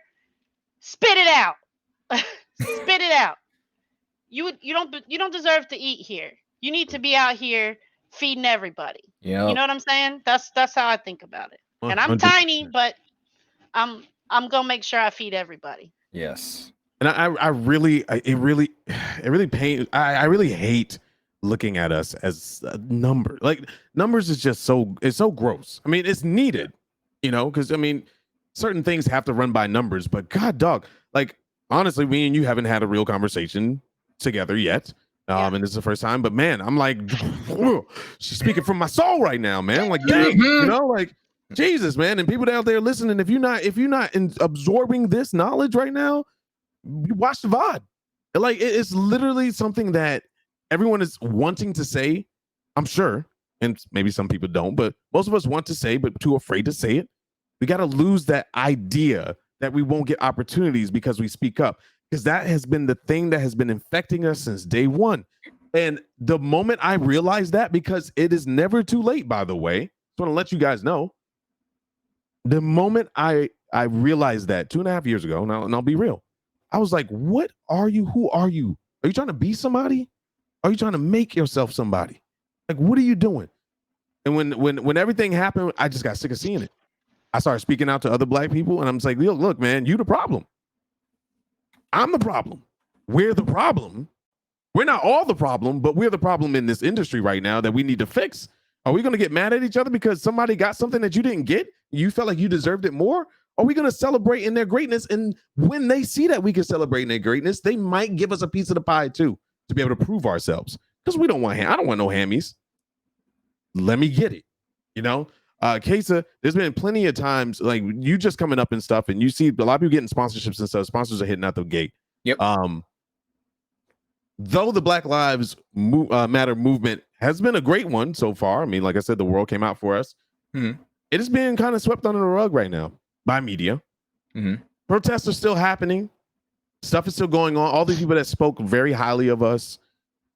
S2: spit it out. Spit it out. You don't deserve to eat here. You need to be out here feeding everybody. You know what I'm saying? That's how I think about it. 100%. And I'm tiny, but I'm going to make sure I feed everybody.
S3: Yes.
S1: And I really hate looking at us as a number. Like numbers is just it's so gross. I mean, it's needed, you know, because I mean, certain things have to run by numbers, but God dog, like honestly, me and you haven't had a real conversation together yet. And this is the first time, but man, I'm like, she's speaking from my soul right now, man. Like, dang, you know, like Jesus, man. And people out there listening, if you're not absorbing this knowledge right now, you watch the VOD. Like, it's literally something that everyone is wanting to say, I'm sure, and maybe some people don't, but most of us want to say, but too afraid to say it. We got to lose that idea that we won't get opportunities because we speak up, because that has been the thing that has been infecting us since day one. And the moment I realized that, because it is never too late, by the way, just want to let you guys know, the moment I realized that 2.5 years ago, and I'll be real, I was like, what are you? Who are you? Are you trying to be somebody? Are you trying to make yourself somebody? Like, what are you doing? And when everything happened, I just got sick of seeing it. I started speaking out to other Black people, and I'm just like, look, man, you the problem. I'm the problem. We're the problem. We're not all the problem, but we're the problem in this industry right now that we need to fix. Are we going to get mad at each other because somebody got something that you didn't get? You felt like you deserved it more? Are we going to celebrate in their greatness? And when they see that we can celebrate in their greatness, they might give us a piece of the pie too, to be able to prove ourselves. Because we don't want I don't want no hammies. Let me get it. You know? Kesa, there's been plenty of times like you just coming up and stuff, and you see a lot of people getting sponsorships and stuff. Sponsors are hitting out the gate.
S3: Yep.
S1: Though the Black Lives Matter movement has been a great one so far. I mean, like I said, the world came out for us.
S3: Mm-hmm.
S1: It is being kind of swept under the rug right now by media.
S3: Mm-hmm.
S1: Protests are still happening. Stuff is still going on. All these people that spoke very highly of us,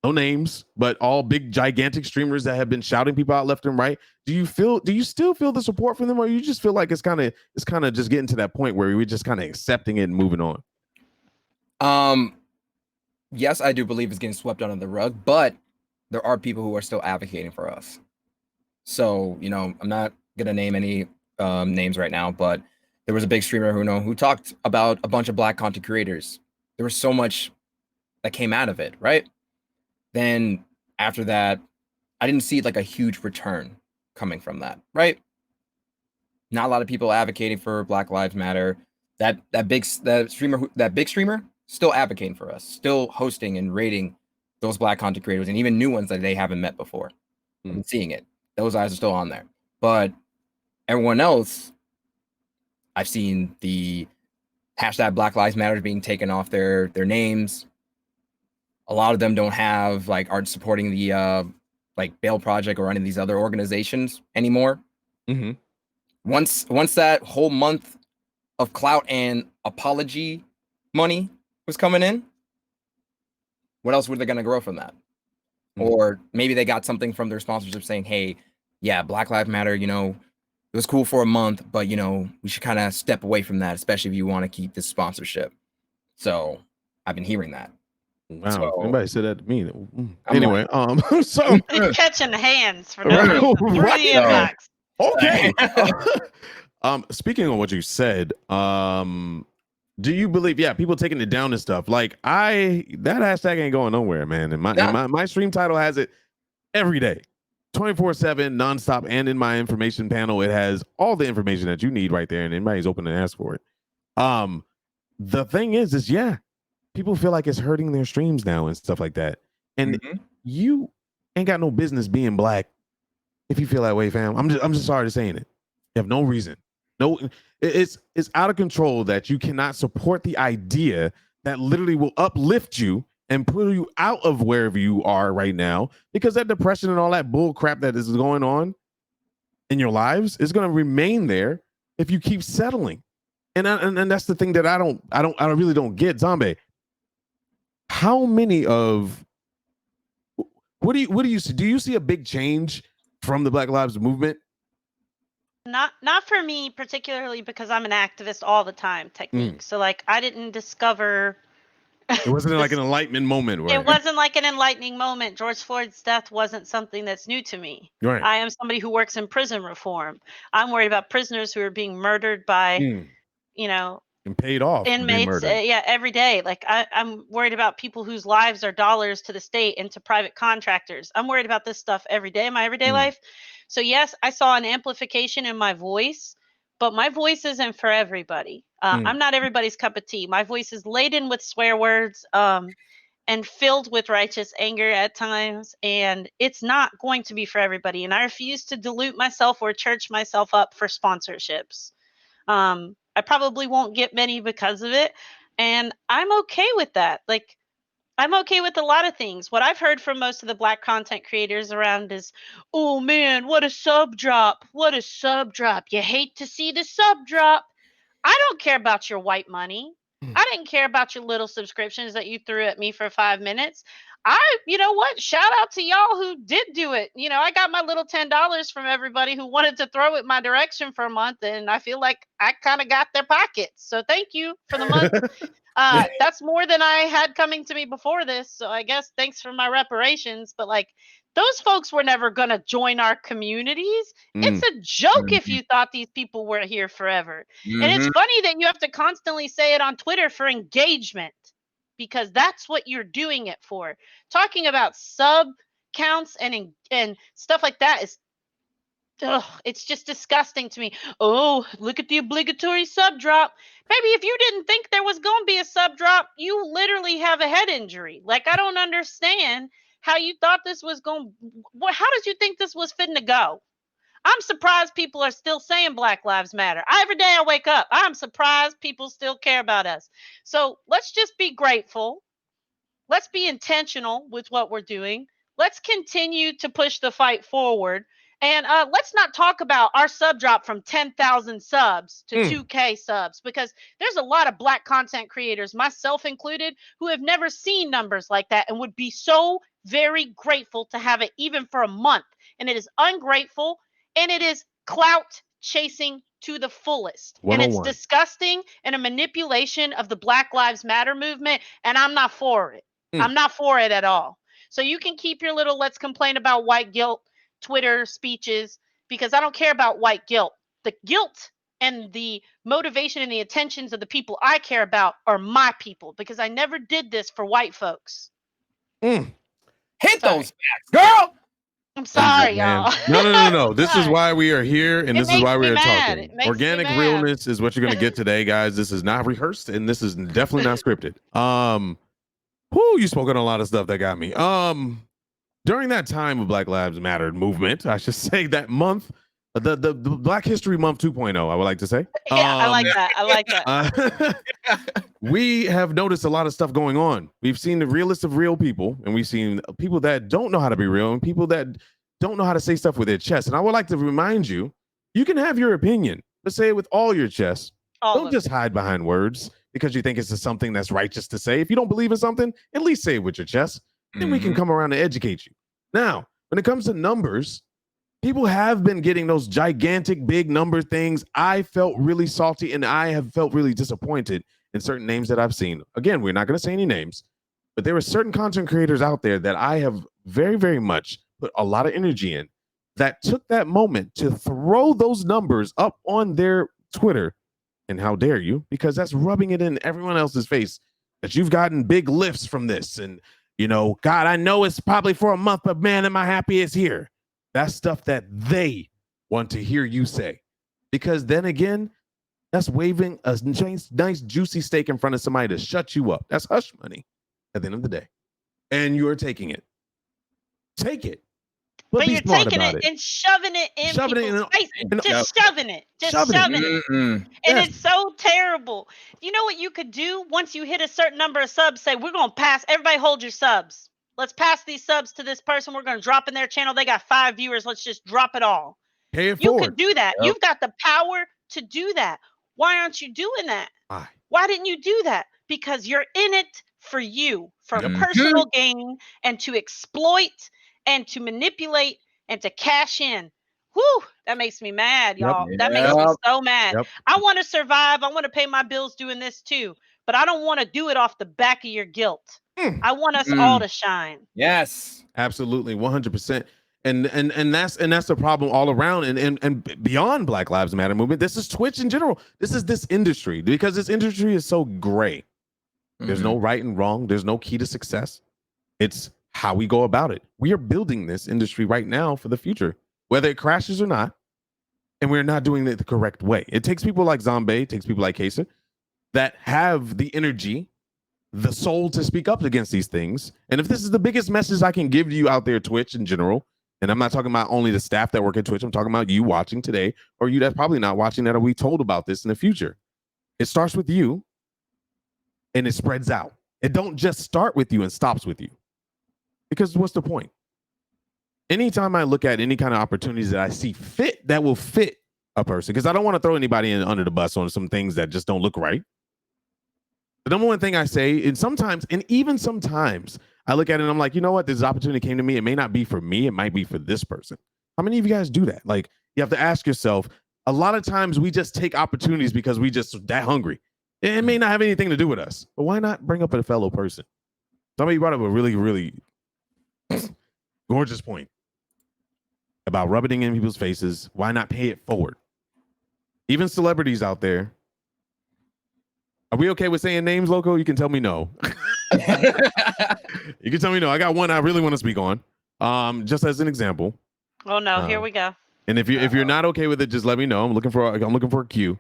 S1: no names, but all big, gigantic streamers that have been shouting people out left and right. Do you still feel the support from them, or you just feel like it's kind of just getting to that point where we're just kind of accepting it and moving on?
S3: Yes, I do believe it's getting swept under the rug, but there are people who are still advocating for us. So, you know, I'm not gonna name any names right now, but there was a big streamer who talked about a bunch of Black content creators. There was so much that came out of it, right? Then after that, I didn't see like a huge return coming from that, right? Not a lot of people advocating for Black Lives Matter. That big streamer still advocating for us, still hosting and rating those Black content creators, and even new ones that they haven't met before. I'm seeing it. Those eyes are still on there. But everyone else, I've seen the hashtag Black Lives Matter being taken off their names. A lot of them aren't supporting the like Bail Project or any of these other organizations anymore.
S1: Mm-hmm.
S3: Once that whole month of clout and apology money was coming in, what else were they going to grow from that? Mm-hmm. Or maybe they got something from their sponsorship saying, hey, yeah, Black Lives Matter, you know, it was cool for a month, but, you know, we should kind of step away from that, especially if you want to keep this sponsorship. So I've been hearing that.
S1: Wow,
S3: so,
S1: anybody said that to me? Anyway, so
S2: catching hands for no reason. Really inbox.
S1: Okay. Speaking of what you said, do you believe, people taking it down and stuff? Like that hashtag ain't going nowhere, man. And my stream title has it every day, 24/7, nonstop, and in my information panel, it has all the information that you need right there, and anybody's open to ask for it. The thing is people feel like it's hurting their streams now and stuff like that. And you ain't got no business being Black if you feel that way, fam. I'm just sorry to saying it. You have no reason. No, it's out of control that you cannot support the idea that literally will uplift you and pull you out of wherever you are right now, because that depression and all that bull crap that is going on in your lives is going to remain there if you keep settling. And that's the thing that I really don't get, Zombie. How many of what do you see? Do you see a big change from the Black Lives Movement?
S2: Not for me particularly, because I'm an activist all the time, Techniq. So like I didn't discover.
S1: It wasn't like an enlightenment moment. Right?
S2: It wasn't like an enlightening moment. George Floyd's death wasn't something that's new to me.
S1: Right.
S2: I am somebody who works in prison reform. I'm worried about prisoners who are being murdered by, you know,
S1: And paid off for being
S2: inmates,
S1: murdered.
S2: yeah, every day. Like I'm worried about people whose lives are dollars to the state and to private contractors. I'm worried about this stuff every day in my everyday
S1: Mm.
S2: life. So yes, I saw an amplification in my voice, but my voice isn't for everybody.
S1: Mm.
S2: I'm not everybody's cup of tea. My voice is laden with swear words, and filled with righteous anger at times, and it's not going to be for everybody. And I refuse to dilute myself or church myself up for sponsorships. I probably won't get many because of it. And I'm okay with that. Like, I'm okay with a lot of things. What I've heard from most of the black content creators around is, oh man, what a sub drop. What a sub drop. You hate to see the sub drop. I don't care about your white money. I didn't care about your little subscriptions that you threw at me for 5 minutes. You know what? Shout out to y'all who did do it. You know, I got my little $10 from everybody who wanted to throw it my direction for a month, and I feel like I kind of got their pockets. So thank you for the month. That's more than I had coming to me before this. So I guess thanks for my reparations. But like, those folks were never going to join our communities. It's a joke if you thought these people were here forever. And it's funny that you have to constantly say it on Twitter for engagement, because that's what you're doing it for. Talking about sub counts and stuff like that is, ugh, it's just disgusting to me. Oh, look at the obligatory sub drop. Baby, if you didn't think there was going to be a sub drop, you literally have a head injury. Like, I don't understand how you thought this was going. How did you think this was fitting to go? I'm surprised people are still saying Black Lives Matter. Every day I wake up, I'm surprised people still care about us. So let's just be grateful. Let's be intentional with what we're doing. Let's continue to push the fight forward. And let's not talk about our sub drop from 10,000 subs to 2K subs, because there's a lot of black content creators, myself included, who have never seen numbers like that and would be so very grateful to have it even for a month. And it is ungrateful, and it is clout chasing to the fullest. And it's
S1: 101.
S2: disgusting and a manipulation of the Black Lives Matter movement. And I'm not for it. I'm not for it at all. So you can keep your little let's complain about white guilt Twitter speeches, because I don't care about white guilt. The guilt and the motivation and the intentions of the people I care about are my people, because I never did this for white folks.
S3: Hit
S2: Sorry.
S3: those facts, girl.
S2: I'm sorry,
S1: Man.
S2: y'all.
S1: No. This is why we are here, and
S2: It
S1: this is why
S2: makes
S1: we
S2: me
S1: are
S2: mad.
S1: talking.
S2: It makes me
S1: Organic
S2: mad.
S1: realness is what you're going to get today, guys. This is not rehearsed, and this is definitely not scripted. You spoke on a lot of stuff that got me. During that time of Black Lives Matter movement, I should say that month, the Black History Month 2.0, I would like to say.
S2: Yeah, I like that. I like that.
S1: We have noticed a lot of stuff going on. We've seen the realest of real people, and we've seen people that don't know how to be real, and people that don't know how to say stuff with their chest. And I would like to remind you, you can have your opinion, but say it with all your chest. Don't just hide behind words because you think it's just something that's righteous to say. If you don't believe in something, at least say it with your chest. Then we can come around and educate you. Now, when it comes to numbers, people have been getting those gigantic big number things. I felt really salty, and I have felt really disappointed in certain names that I've seen. Again, we're not going to say any names, but there are certain content creators out there that I have very, very much put a lot of energy in that took that moment to throw those numbers up on their Twitter. And how dare you? Because that's rubbing it in everyone else's face that you've gotten big lifts from this. And, you know, God, I know it's probably for a month, but man, am I happy it's here. That's stuff that they want to hear you say. Because then again, that's waving a nice juicy steak in front of somebody to shut you up. That's hush money at the end of the day. And you're taking it. Take it.
S2: But you're taking it and shoving it in people's faces. Just shoving it. Just shoving it. And it's so terrible. You know what you could do once you hit a certain number of subs? Say, we're going to pass. Everybody hold your subs. Let's pass these subs to this person. We're going to drop in their channel. They got 5 viewers. Let's just drop it all.
S1: Pay it
S2: you
S1: forward.
S2: Could do that. Yep. You've got the power to do that. Why aren't you doing that? Why didn't you do that? Because you're in it for you, for personal gain, and to exploit and to manipulate and to cash in. Whew, that makes me mad, y'all. That makes me so mad. I want to survive. I want to pay my bills doing this too, but I don't want to do it off the back of your guilt. I want us all to shine.
S3: Yes,
S1: absolutely. 100%. And that's the problem all around and beyond Black Lives Matter movement. This is Twitch in general. This is this industry, because this industry is so gray. There's no right and wrong. There's no key to success. It's how we go about it. We are building this industry right now for the future, whether it crashes or not. And we're not doing it the correct way. It takes people like Zombie, it takes people like Kesa that have the energy, the soul to speak up against these things. And if this is the biggest message I can give to you out there, Twitch in general, and I'm not talking about only the staff that work at Twitch, I'm talking about you watching today, or you that's probably not watching that, are we told about this in the future? It starts with you and it spreads out. It don't just start with you and stops with you. Because what's the point? Anytime I look at any kind of opportunities that I see fit, that will fit a person, because I don't want to throw anybody under the bus on some things that just don't look right. The number one thing I say, and even sometimes, I look at it and I'm like, you know what? This opportunity came to me. It may not be for me. It might be for this person. How many of you guys do that? Like, you have to ask yourself, a lot of times we just take opportunities because we just that hungry. It may not have anything to do with us, but why not bring up a fellow person? Somebody brought up a really, really gorgeous point about rubbing it in people's faces. Why not pay it forward? Even celebrities out there. Are we okay with saying names, Loco? You can tell me no. You can tell me no. I got one I really want to speak on. Just as an example.
S2: Oh no, here we go.
S1: And if you're not okay with it, just let me know. I'm looking for a cue.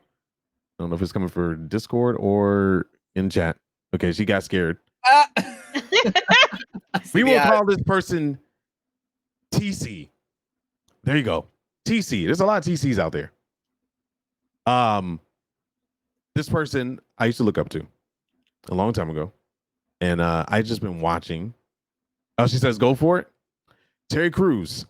S1: I don't know if it's coming for Discord or in chat. Okay, she got scared. We will call this person TC. There you go. TC. There's a lot of TCs out there. This person I used to look up to a long time ago. And I just been watching. Oh, she says, go for it. Terry Crews.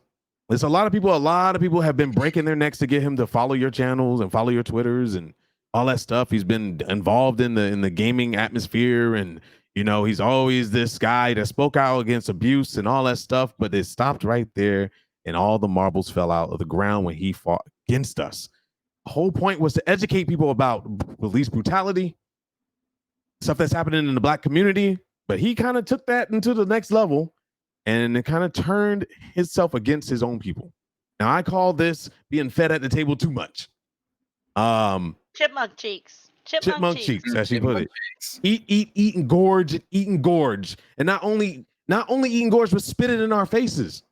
S1: There's a lot of people have been breaking their necks to get him to follow your channels and follow your Twitters and all that stuff. He's been involved in the gaming atmosphere, and you know, he's always this guy that spoke out against abuse and all that stuff, but it stopped right there, and all the marbles fell out of the ground when he fought against us. The whole point was to educate people about police brutality, stuff that's happening in the Black community, but he kind of took that into the next level, and it kind of turned himself against his own people. Now, I call this being fed at the table too much.
S2: Chipmunk cheeks.
S1: Chipmunk cheeks, as she put it. Eat and gorge, and not only eat and gorge, but spit it in our faces.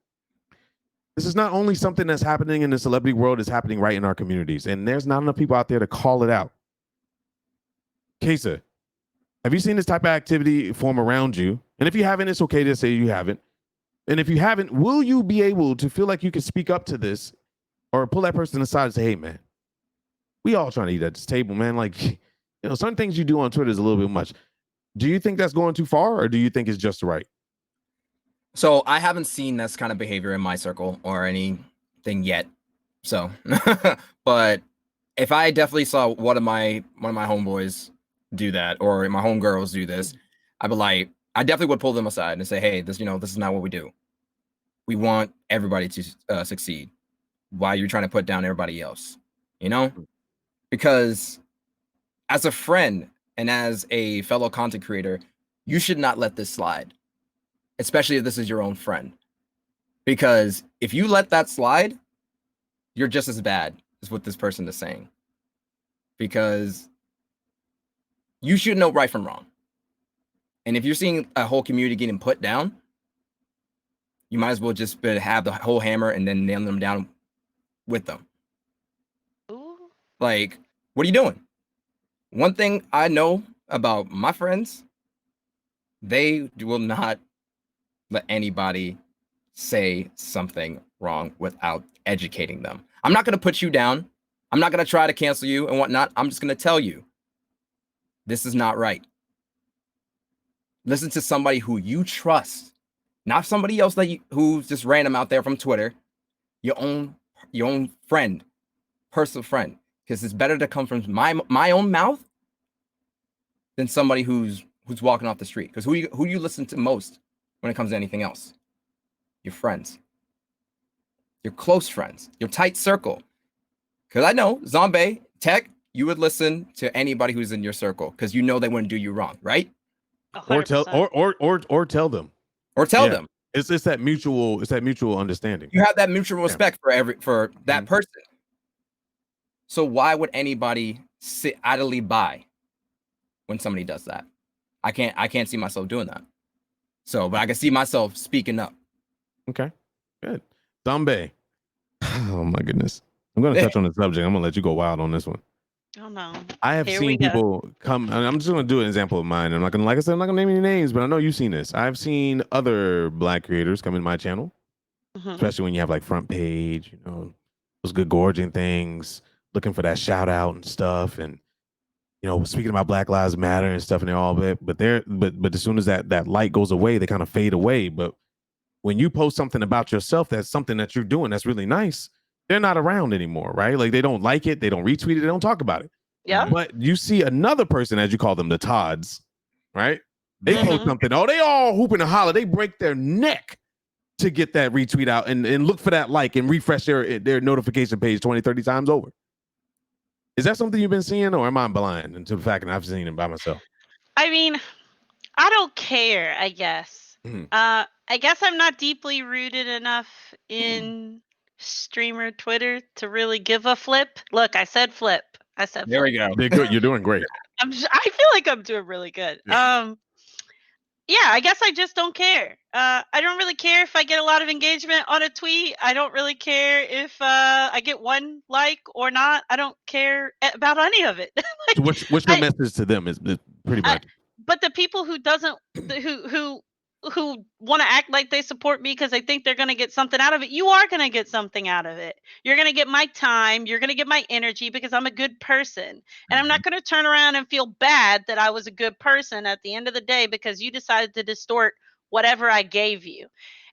S1: This is not only something that's happening in the celebrity world; it's happening right in our communities, and there's not enough people out there to call it out. Kesa, have you seen this type of activity form around you? And if you haven't, it's okay to say you haven't. And if you haven't, will you be able to feel like you can speak up to this, or pull that person aside and say, "Hey, man, we all trying to eat at this table, man. Like, you know, some things you do on Twitter is a little bit much." Do you think that's going too far, or do you think it's just right?
S3: So I haven't seen this kind of behavior in my circle or anything yet. So, but if I definitely saw one of my homeboys do that, or my homegirls do this, I'd be like, I definitely would pull them aside and say, "Hey, this is not what we do. We want everybody to succeed. Why are you trying to put down everybody else? You know?" Because as a friend and as a fellow content creator, you should not let this slide, especially if this is your own friend. Because if you let that slide, you're just as bad as what this person is saying. Because you should know right from wrong. And if you're seeing a whole community getting put down, you might as well just have the whole hammer and then nail them down with them. Like, what are you doing? One thing I know about my friends, they will not let anybody say something wrong without educating them. I'm not going to put you down. I'm not going to try to cancel you and whatnot. I'm just going to tell you, this is not right. Listen to somebody who you trust, not somebody else who's just random out there from Twitter. Your own friend, personal friend. Because it's better to come from my own mouth than somebody who's walking off the street. Because who you listen to most when it comes to anything else? Your friends, your close friends, your tight circle. Because I know Zombie, Tech, you would listen to anybody who's in your circle because you know they wouldn't do you wrong, right?
S2: 100%.
S1: Or tell them.
S3: Or tell them.
S1: It's that mutual understanding.
S3: You have that mutual respect for that person. So why would anybody sit idly by when somebody does that? I can't see myself doing that. So, but I can see myself speaking up.
S1: Okay, good. Zombie. Oh my goodness. I'm going to touch on the subject. I'm going to let you go wild on this one.
S2: Oh no.
S1: I have
S2: Here
S1: seen
S2: we go.
S1: people come, and I'm just going to do an example of mine. I'm not going to, like I said, I'm not going to name any names, but I know you've seen this. I've seen other Black creators come in my channel, especially when you have like front page, you know, those good gorging things, looking for that shout out and stuff, and you know, speaking about Black Lives Matter and stuff, and they're all but as soon as that light goes away, they kind of fade away. But when you post something about yourself, that's something that you're doing that's really nice, they're not around anymore, right? Like they don't like it, they don't retweet it, they don't talk about it.
S2: Yeah.
S1: But you see another person, as you call them, the Todds, right? They post something, oh, they all hooping and holler, they break their neck to get that retweet out and look for that like and refresh their notification page 20, 30 times over. Is that something you've been seeing, or am I blind into the fact that I've seen it by myself?
S2: I mean, I don't care, I guess. I guess I'm not deeply rooted enough in streamer Twitter to really give a flip. Look, I said flip.
S3: There we go.
S1: They're good. You're doing great.
S2: I feel like I'm doing really good. Yeah, I guess I just don't care. I don't really care if I get a lot of engagement on a tweet. I don't really care if I get one like or not. I don't care about any of it.
S1: So what's your message to them is pretty much.
S2: But the people who who want to act like they support me because they think they're going to get something out of it, you are going to get something out of it. You're going to get my time. You're going to get my energy because I'm a good person. And I'm not going to turn around and feel bad that I was a good person at the end of the day because you decided to distort whatever I gave you.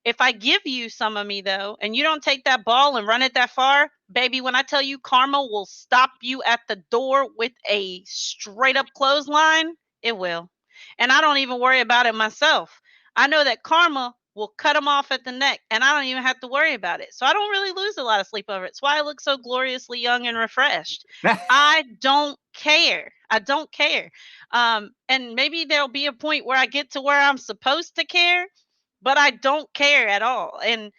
S2: If I give you some of me, though, and you don't take that ball and run it that far, baby, when I tell you karma will stop you at the door with a straight up clothesline, it will. And I don't even worry about it myself. I know that karma will cut them off at the neck, and I don't even have to worry about it. So I don't really lose a lot of sleep over it. It's why I look so gloriously young and refreshed. I don't care. I don't care. And maybe there'll be a point where I get to where I'm supposed to care, but I don't care at all. And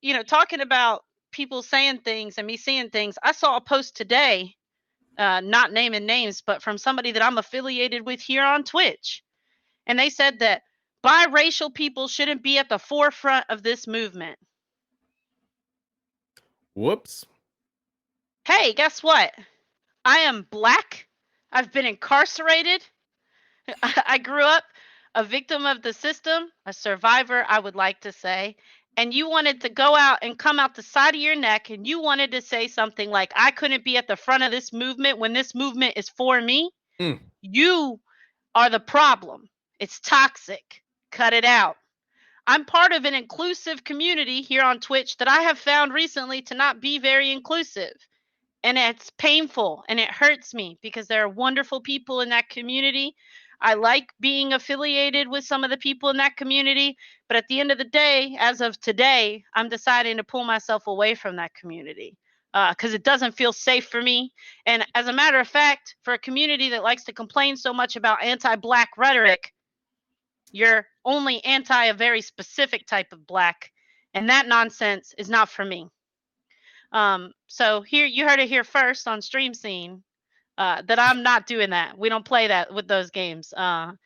S2: you know, talking about people saying things and me seeing things, I saw a post today, not naming names, but from somebody that I'm affiliated with here on Twitch. And they said that biracial people shouldn't be at the forefront of this movement.
S1: Whoops.
S2: Hey, guess what? I am Black. I've been incarcerated. I grew up a victim of the system, a survivor, I would like to say. And you wanted to go out and come out the side of your neck and you wanted to say something like, I couldn't be at the front of this movement when this movement is for me. You are the problem. It's toxic. Cut it out. I'm part of an inclusive community here on Twitch that I have found recently to not be very inclusive. And it's painful and it hurts me because there are wonderful people in that community. I like being affiliated with some of the people in that community. But at the end of the day, as of today, I'm deciding to pull myself away from that community because it doesn't feel safe for me. And as a matter of fact, for a community that likes to complain so much about anti-Black rhetoric, you're only anti a very specific type of Black, and that nonsense is not for me. So here you heard it here first on Stream Scene that I'm not doing that. We don't play that with those games. And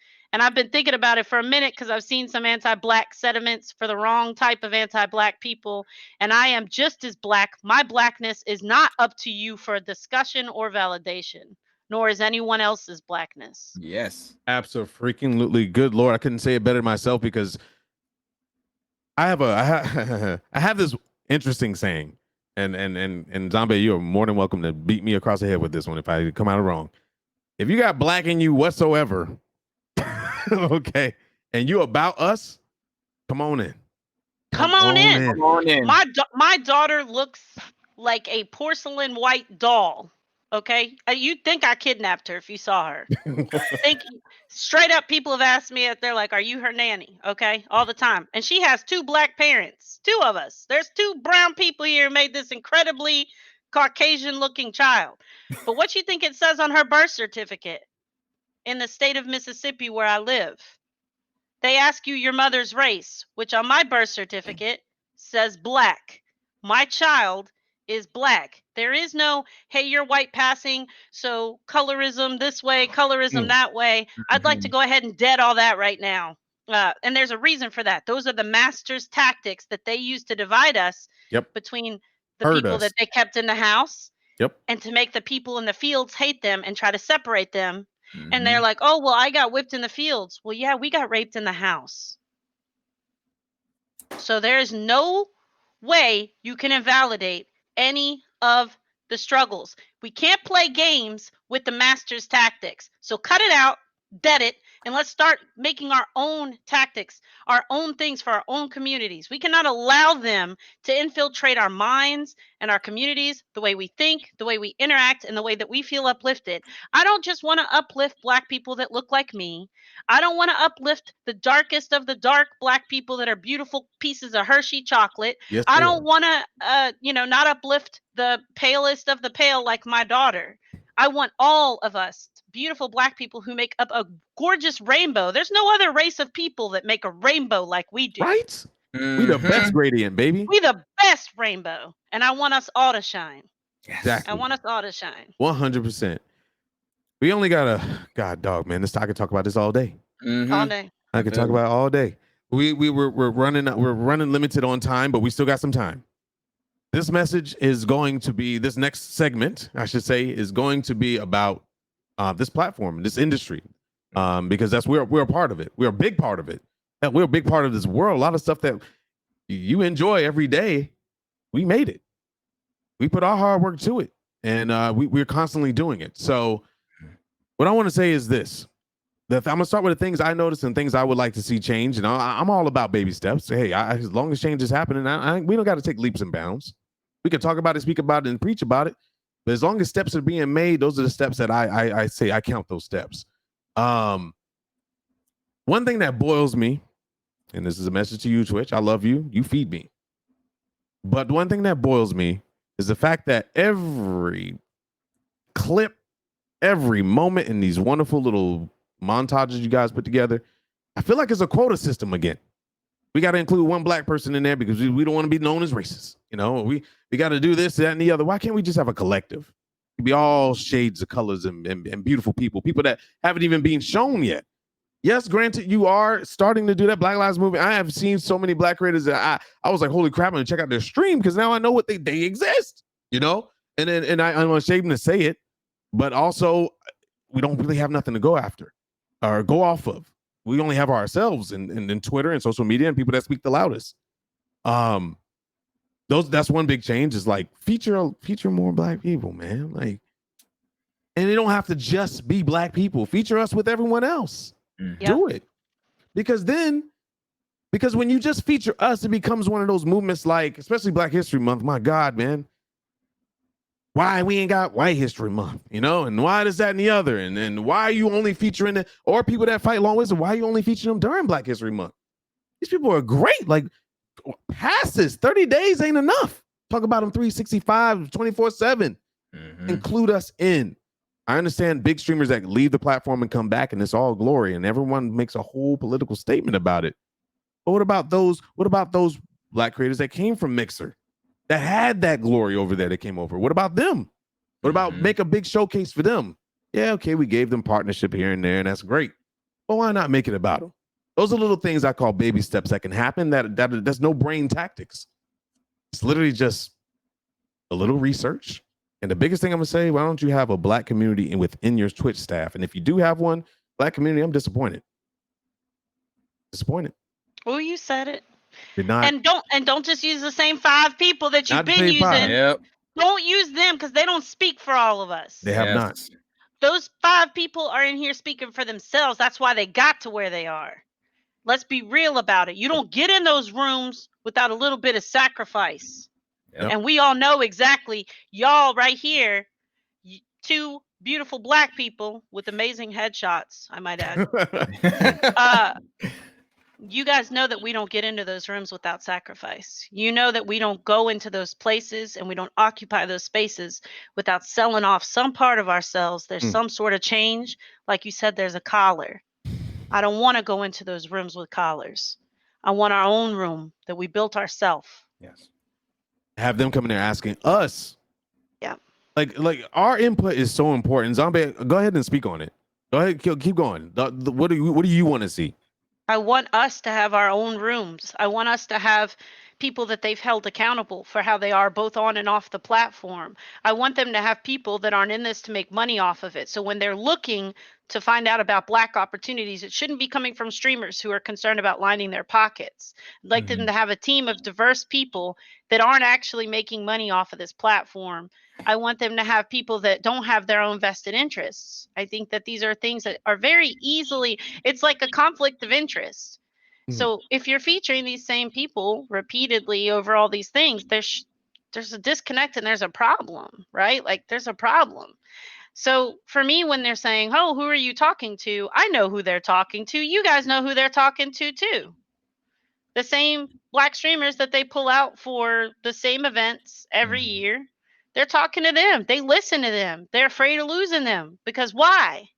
S2: I've been thinking about it for a minute because I've seen some anti-Black sentiments for the wrong type of anti-Black people, and I am just as Black. My Blackness is not up to you for discussion or validation, nor is anyone else's Blackness.
S3: Yes.
S1: Absolutely. Good Lord. I couldn't say it better myself because I have this interesting saying. And Zombie, you're more than welcome to beat me across the head with this one if I come out wrong. If you got Black in you whatsoever, okay, and you about us, come on in.
S2: Come on in.
S3: Come on in.
S2: My daughter looks like a porcelain white doll. Okay, you'd think I kidnapped her if you saw her. Straight up, people have asked me if they're like, "Are you her nanny?" Okay, all the time. And she has 2 Black parents. 2 of us. There's 2 brown people here who made this incredibly Caucasian-looking child. But what you think it says on her birth certificate in the state of Mississippi where I live? They ask you your mother's race, which on my birth certificate says black. My child is black. There is no, hey, you're white passing, so colorism this way, colorism
S1: Mm.
S2: that way. I'd like to go ahead and dead all that right now. And there's a reason for that. Those are the master's tactics that they use to divide us
S1: Yep.
S2: between the
S1: Hurt
S2: people
S1: us.
S2: that they kept in the house
S1: Yep.
S2: and to make the people in the fields hate them and try to separate them.
S3: Mhm.
S2: And they're like, oh, well, I got whipped in the fields. Well, yeah, we got raped in the house. So there is no way you can invalidate any of the struggles. We can't play games with the master's tactics. So cut it out, dead it, and let's start making our own tactics, our own things for our own communities. We cannot allow them to infiltrate our minds and our communities, the way we think, the way we interact, and the way that we feel uplifted. I don't just want to uplift Black people that look like me. I don't want to uplift the darkest of the dark Black people that are beautiful pieces of Hershey chocolate.
S1: Yes,
S2: I
S1: they
S2: don't
S1: are.
S2: want to, not uplift the palest of the pale like my daughter. I want all of us, beautiful Black people who make up a gorgeous rainbow. There's no other race of people that make a rainbow like we do.
S1: Right? We the best
S3: Mhm.
S1: gradient, baby.
S2: We the best rainbow, and I want us all to shine.
S3: Yes.
S1: Exactly.
S2: I want us all to shine.
S1: 100%. We only got a God dog, man. I could talk about this all day.
S2: All
S3: Mhm.
S2: day.
S1: I could talk about it all day. We're running limited on time, but we still got some time. This message is going to be, this next segment, I should say, is going to be about this platform, this industry, because we're a part of it. We're a big part of it. Hell, we're a big part of this world. A lot of stuff that you enjoy every day, we made it. We put our hard work to it, and we're constantly doing it. So what I want to say is this. I'm going to start with the things I noticed and things I would like to see change. And I'm all about baby steps. Hey, as long as change is happening, we don't got to take leaps and bounds. We can talk about it, speak about it, and preach about it. But as long as steps are being made, those are the steps that I say I count those steps. One thing that boils me, and this is a message to you, Twitch, I love you. You feed me. But one thing that boils me is the fact that every clip, every moment in these wonderful little montages you guys put together, I feel like it's a quota system again. We got to include one Black person in there because we don't want to be known as racist. We got to do this, that, and the other. Why can't we just have a collective? It'd be all shades of colors and beautiful people that haven't even been shown yet. Yes, granted, you are starting to do that. Black Lives Movement. I have seen so many Black creators that I was like, holy crap, I'm gonna check out their stream because now I know what they exist. And I'm ashamed to say it, but also we don't really have nothing to go after or go off of. We only have ourselves and Twitter and social media and people that speak the loudest. That's one big change is like feature more Black people, man. Like, and it don't have to just be Black people. Feature us with everyone else.
S3: Mhm.
S2: Yep.
S1: Do it. Because when you just feature us, it becomes one of those movements like, especially Black History Month. My God, man. Why we ain't got White History Month, and why is that and the other? And why are you only featuring it? Or people that fight long wisdom, why are you only featuring them during Black History Month? These people are great. Like, past this, 30 days ain't enough. Talk about them 365, 24/7.
S3: Mhm.
S1: Include us in. I understand big streamers that leave the platform and come back and it's all glory and everyone makes a whole political statement about it. But what about those Black creators that came from Mixer that had that glory over there that came over? What about them? What about make a big showcase for them? Yeah, okay, we gave them partnership here and there and that's great. But why not make it about them? Those are little things I call baby steps that can happen that's no brain tactics. It's literally just a little research. And the biggest thing I'm gonna say, why don't you have a Black community within your Twitch staff? And if you do have one, Black community, I'm disappointed. Disappointed.
S2: Oh, you said it.
S1: Did not.
S2: And don't just use the same 5 people that you've
S1: Not the
S2: been
S1: same
S2: using.
S1: 5.
S3: Yep.
S2: Don't use them because they don't speak for all of us.
S1: They have not.
S3: Yes.
S2: Those 5 people are in here speaking for themselves. That's why they got to where they are. Let's be real about it. You don't get in those rooms without a little bit of sacrifice.
S3: Yep.
S2: And we all know exactly, y'all right here, 2 beautiful Black people with amazing headshots, I might add. You guys know that we don't get into those rooms without sacrifice. You know that we don't go into those places and we don't occupy those spaces without selling off some part of ourselves. There's some sort of change. Like you said, there's a collar. I don't want to go into those rooms with collars. I want our own room that we built ourselves.
S3: Yes.
S1: Have them coming there asking us.
S2: Yeah.
S1: Like our input is so important. Zombie, go ahead and speak on it. Go ahead, keep going. What do you want to see?
S2: I want us to have our own rooms. I want us to have people that they've held accountable for how they are both on and off the platform. I want them to have people that aren't in this to make money off of it. So when they're looking to find out about Black opportunities, it shouldn't be coming from streamers who are concerned about lining their pockets. I'd like them to have a team of diverse people that aren't actually making money off of this platform. I want them to have people that don't have their own vested interests. I think that these are things that are very easily, it's like a conflict of interest. So if you're featuring these same people repeatedly over all these things, there's a disconnect and there's a problem, right? Like there's a problem. So for me, when they're saying, "Oh, who are you talking to?" I know who they're talking to. You guys know who they're talking to too. The same Black streamers that they pull out for the same events every year. They're talking to them. They listen to them. They're afraid of losing them because why?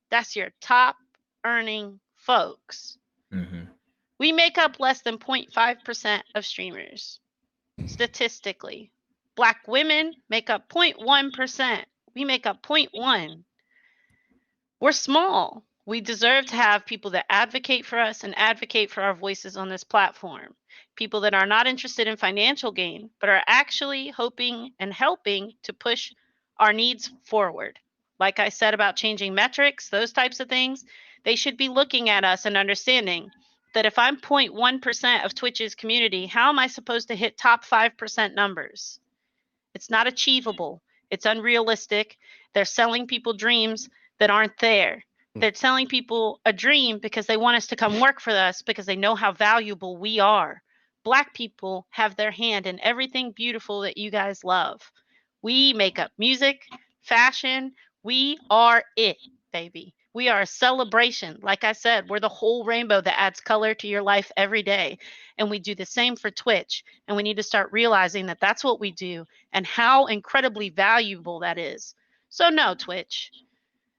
S2: That's your top earning folks. We make up less than 0.5% of streamers, statistically. Black women make up 0.1%. We make up 0.1. We're small. We deserve to have people that advocate for us and advocate for our voices on this platform. People that are not interested in financial gain, but are actually hoping and helping to push our needs forward. Like I said about changing metrics, those types of things, they should be looking at us and understanding that if I'm 0.1% of Twitch's community, how am I supposed to hit top 5% numbers? It's not achievable. It's unrealistic. They're selling people dreams that aren't there. They're telling people a dream because they want us to come work for us because they know how valuable we are. Black people have their hand in everything beautiful that you guys love. We make up music, fashion. We are it, baby. We are a celebration. Like I said, we're the whole rainbow that adds color to your life every day. And we do the same for Twitch. And we need to start realizing that that's what we do and how incredibly valuable that is. So, no, Twitch,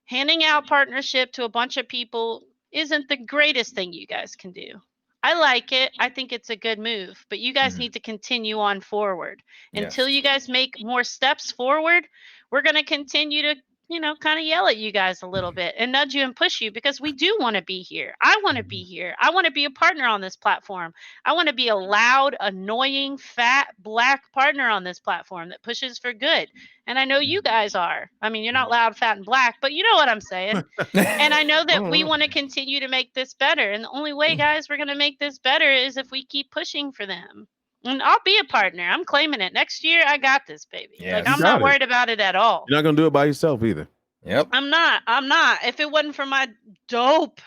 S2: handing out partnership to a bunch of people isn't the greatest thing you guys can do. I like it. I think it's a good move, but you guys need to continue on forward. Until you guys make more steps forward, we're going to continue to, kind of yell at you guys a little bit and nudge you and push you because we do want to be here. I want to be here. I want to be a partner on this platform. I want to be a loud, annoying, fat, Black partner on this platform that pushes for good. And I know you guys are. I mean, you're not loud, fat, and Black, but you know what I'm saying. And I know that we want to continue to make this better. And the only way, guys, we're going to make this better is if we keep pushing for them. And I'll be a partner. I'm claiming it. Next year, I got this, baby.
S3: Yes.
S2: Like, I'm not worried about it at all.
S1: You're not gonna do it by yourself either.
S3: Yep.
S2: I'm not. If it wasn't for my dope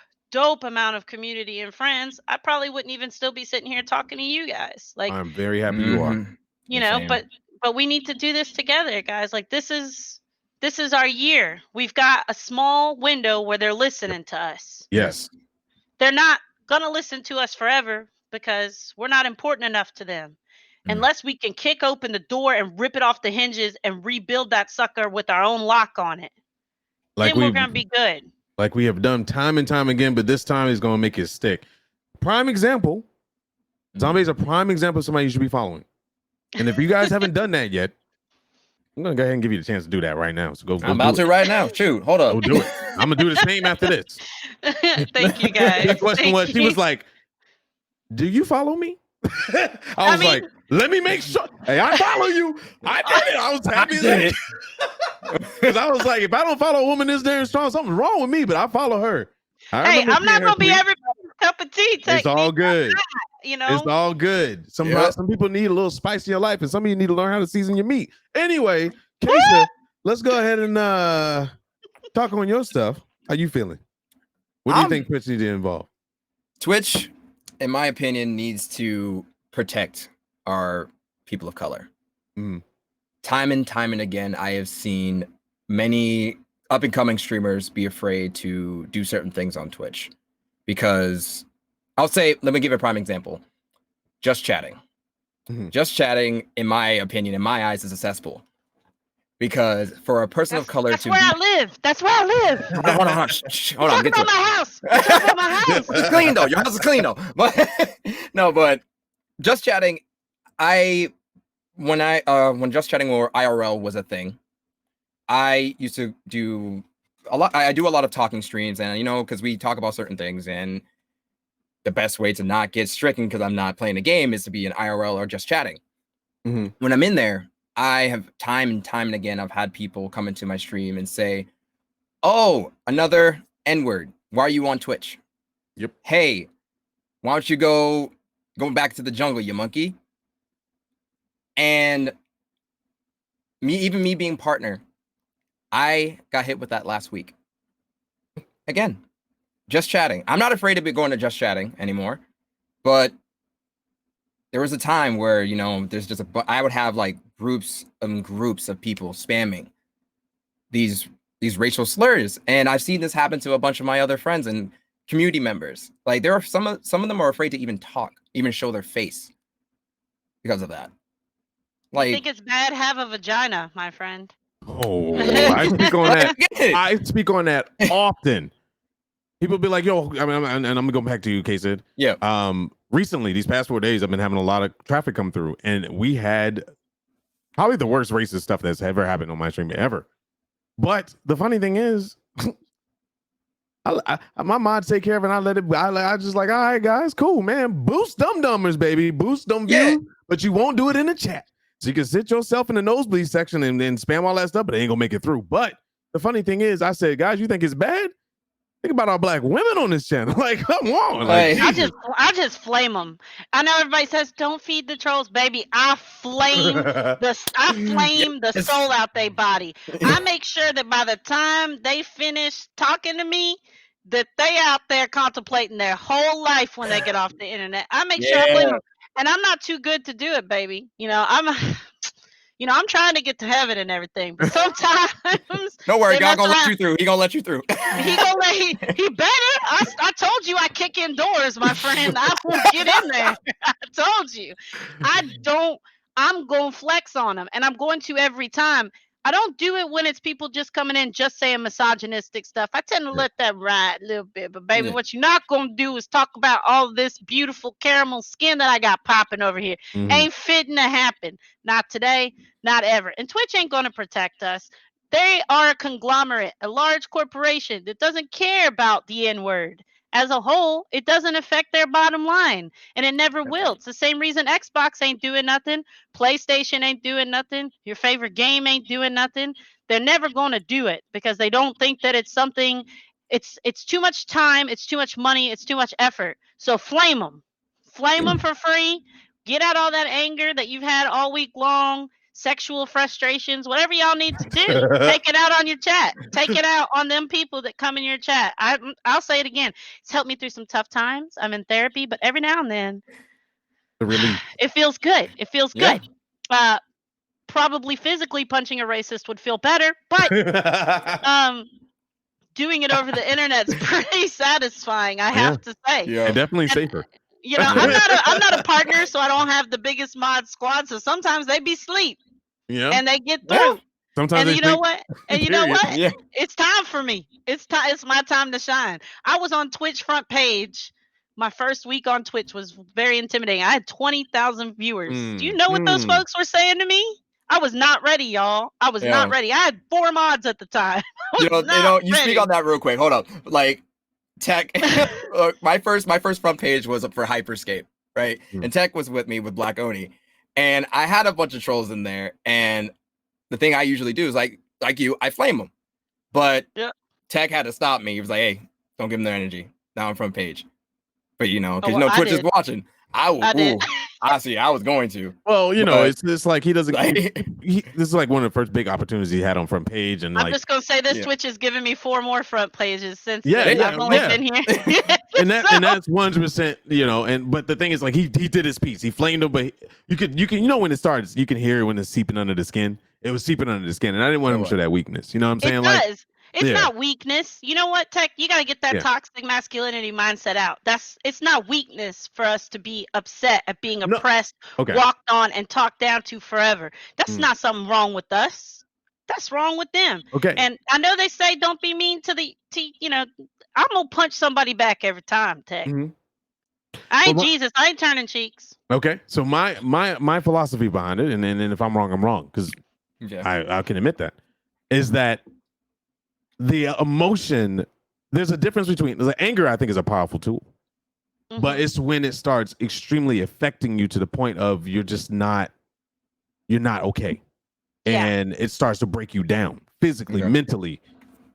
S2: amount of community and friends, I probably wouldn't even still be sitting here talking to you guys. Like,
S1: I'm very happy you are.
S3: Same.
S2: but we need to do this together, guys. Like, this is our year. We've got a small window where they're listening to us.
S1: Yes.
S2: They're not gonna listen to us forever because we're not important enough to them. Unless we can kick open the door and rip it off the hinges and rebuild that sucker with our own lock on it.
S1: Like
S2: then we're gonna be good.
S1: Like we have done time and time again, but this time is gonna make it stick. Prime example. Zombie is a prime example of somebody you should be following. And if you guys haven't done that yet, I'm gonna go ahead and give you the chance to do that right now. So go.
S3: I'm about to right now. Shoot, hold up.
S1: Go do it. I'm gonna do the same after this.
S2: Thank you, guys.
S1: The question was, she was like, "Do you follow me?" I was like, "Let me make sure." Hey, I follow you. I did it. I was happy that because I was like, if I don't follow a woman this damn strong, something's wrong with me. But I follow her.
S2: Hey, I'm not gonna be everybody's cup of tea.
S1: It's all good.
S2: It's
S1: all good. Some people need a little spice in your life, and some of you need to learn how to season your meat. Anyway, Keisha, let's go ahead and talk on your stuff. How you feeling? What do you think Twitch needs to involve?
S3: Twitch, in my opinion, needs to protect our people of color. Time and again, I have seen many up-and-coming streamers be afraid to do certain things on Twitch because I'll say, let me give a prime example. Just chatting. Just chatting, in my opinion, in my eyes, is a cesspool because for a person of color
S2: that's
S3: to
S2: where
S3: be,
S2: I live. That's where I live.
S3: hold on, hold on,
S2: Talk
S3: get to
S2: about
S3: it.
S2: my house. Talk about my house.
S3: It's clean though. Your house is clean though. But no, but just chatting. When just chatting or IRL was a thing, I used to do a lot. I do a lot of talking streams, and because we talk about certain things, and the best way to not get stricken because I'm not playing a game is to be an IRL or just chatting.
S1: Mm-hmm.
S3: When I'm in there, I have time and time and again, I've had people come into my stream and say, "Oh, another N-word. Why are you on Twitch?
S1: Yep.
S3: Hey, why don't you go back to the jungle, you monkey?" And me being partner, I got hit with that last week. Again, just chatting. I'm not afraid of it going to just chatting anymore, but there was a time where there's just I would have like groups and groups of people spamming these racial slurs, and I've seen this happen to a bunch of my other friends and community members. Like there are some of them are afraid to even talk, even show their face because of that. Like,
S2: you think it's bad have a vagina, my friend?
S1: Oh, I speak on that. I speak on that often. People be like, "Yo," and I'm gonna go back to you, K-Sid.
S3: Yeah.
S1: Recently, these past 4 days, I've been having a lot of traffic come through, and we had probably the worst racist stuff that's ever happened on my stream ever. But the funny thing is, my mods take care of it. And I let it. I just like, all right, guys, cool, man. Boost them dumbers, baby. Boost them views, but you won't do it in the chat. So you can sit yourself in the nosebleed section and then spam all that stuff, but it ain't gonna make it through. But the funny thing is, I said, guys, you think it's bad? Think about our black women on this channel. Like, come on. Like,
S2: I just flame them. I know everybody says don't feed the trolls, baby. I flame the soul out their body. I make sure that by the time they finish talking to me, that they out there contemplating their whole life when they get off the internet. I make sure I flame them, and I'm not too good to do it, baby. I'm trying to get to heaven and everything, but sometimes
S3: don't worry, God gonna let you through. He gonna let you through.
S2: He better. I told you I kick in doors, my friend. I will get in there. I told you. I'm going to flex on them, and I'm going to every time. I don't do it when it's people just coming in just saying misogynistic stuff. I tend to let that ride a little bit. But baby, what you're not going to do is talk about all this beautiful caramel skin that I got popping over here.
S1: Mhm.
S2: Ain't fitting to happen. Not today, not ever. And Twitch ain't going to protect us. They are a conglomerate, a large corporation that doesn't care about the N-word. As a whole, it doesn't affect their bottom line, and it never will. It's the same reason Xbox ain't doing nothing, PlayStation ain't doing nothing, your favorite game ain't doing nothing. They're never going to do it because they don't think that it's something. It's too much time, it's too much money, it's too much effort. So flame them for free. Get out all that anger that you've had all week long. Sexual frustrations, whatever y'all need to do, take it out on your chat. Take it out on them people that come in your chat. I'll say it again. It's helped me through some tough times. I'm in therapy, but every now and then,
S1: the relief.
S2: it feels good. It feels good. Probably physically punching a racist would feel better, but doing it over the internet's pretty satisfying. I have to say.
S1: Yeah, and definitely safer.
S2: I'm not a partner, so I don't have the biggest mod squad. So sometimes they be sleep.
S1: Yeah.
S2: And they get through.
S1: Sometimes
S2: and you know what? And you know what?
S1: Yeah.
S2: It's time for me. It's my time to shine. I was on Twitch front page. My first week on Twitch was very intimidating. I had 20,000 viewers. Do you know what those folks were saying to me? I was not ready, y'all. I was not ready. I had 4 mods at the time.
S3: You speak on that real quick. Hold up. Like Tech, my first front page was up for Hyperscape, right? And Tech was with me with Black Oni. And I had a bunch of trolls in there, and the thing I usually do is like you, I flame them. But Tech had to stop me. He was like, "Hey, don't give them their energy. Now I'm front page." But because Twitch is watching. Honestly, I was going to.
S1: Well, it's like he doesn't. This is like one of the first big opportunities he had on front page, and
S2: I'm just gonna say this: Twitch has given me 4 more front pages since
S1: I've
S2: only been here.
S1: and that's 100%. But the thing is, like he did his piece. He flamed him, but you can when it starts, you can hear it when it's seeping under the skin. It was seeping under the skin, and I didn't want him to show that weakness. You know what I'm saying?
S2: It does. It's not weakness. You know what, Tech? You got to get that toxic masculinity mindset out. It's not weakness for us to be upset at being oppressed, walked on, and talked down to forever. That's not something wrong with us. That's wrong with them.
S1: Okay.
S2: And I know they say don't be mean to you know, I'm gonna punch somebody back every time, Tech.
S1: Mhm.
S2: I ain't
S1: Well,
S2: Jesus. I ain't turning cheeks.
S1: Okay. So my philosophy behind it, and if I'm wrong, I'm wrong, because I can admit that, is that the emotion, there's a difference between the anger, I think, is a powerful tool. But it's when it starts extremely affecting you to the point of you're not okay. And it starts to break you down physically, mentally,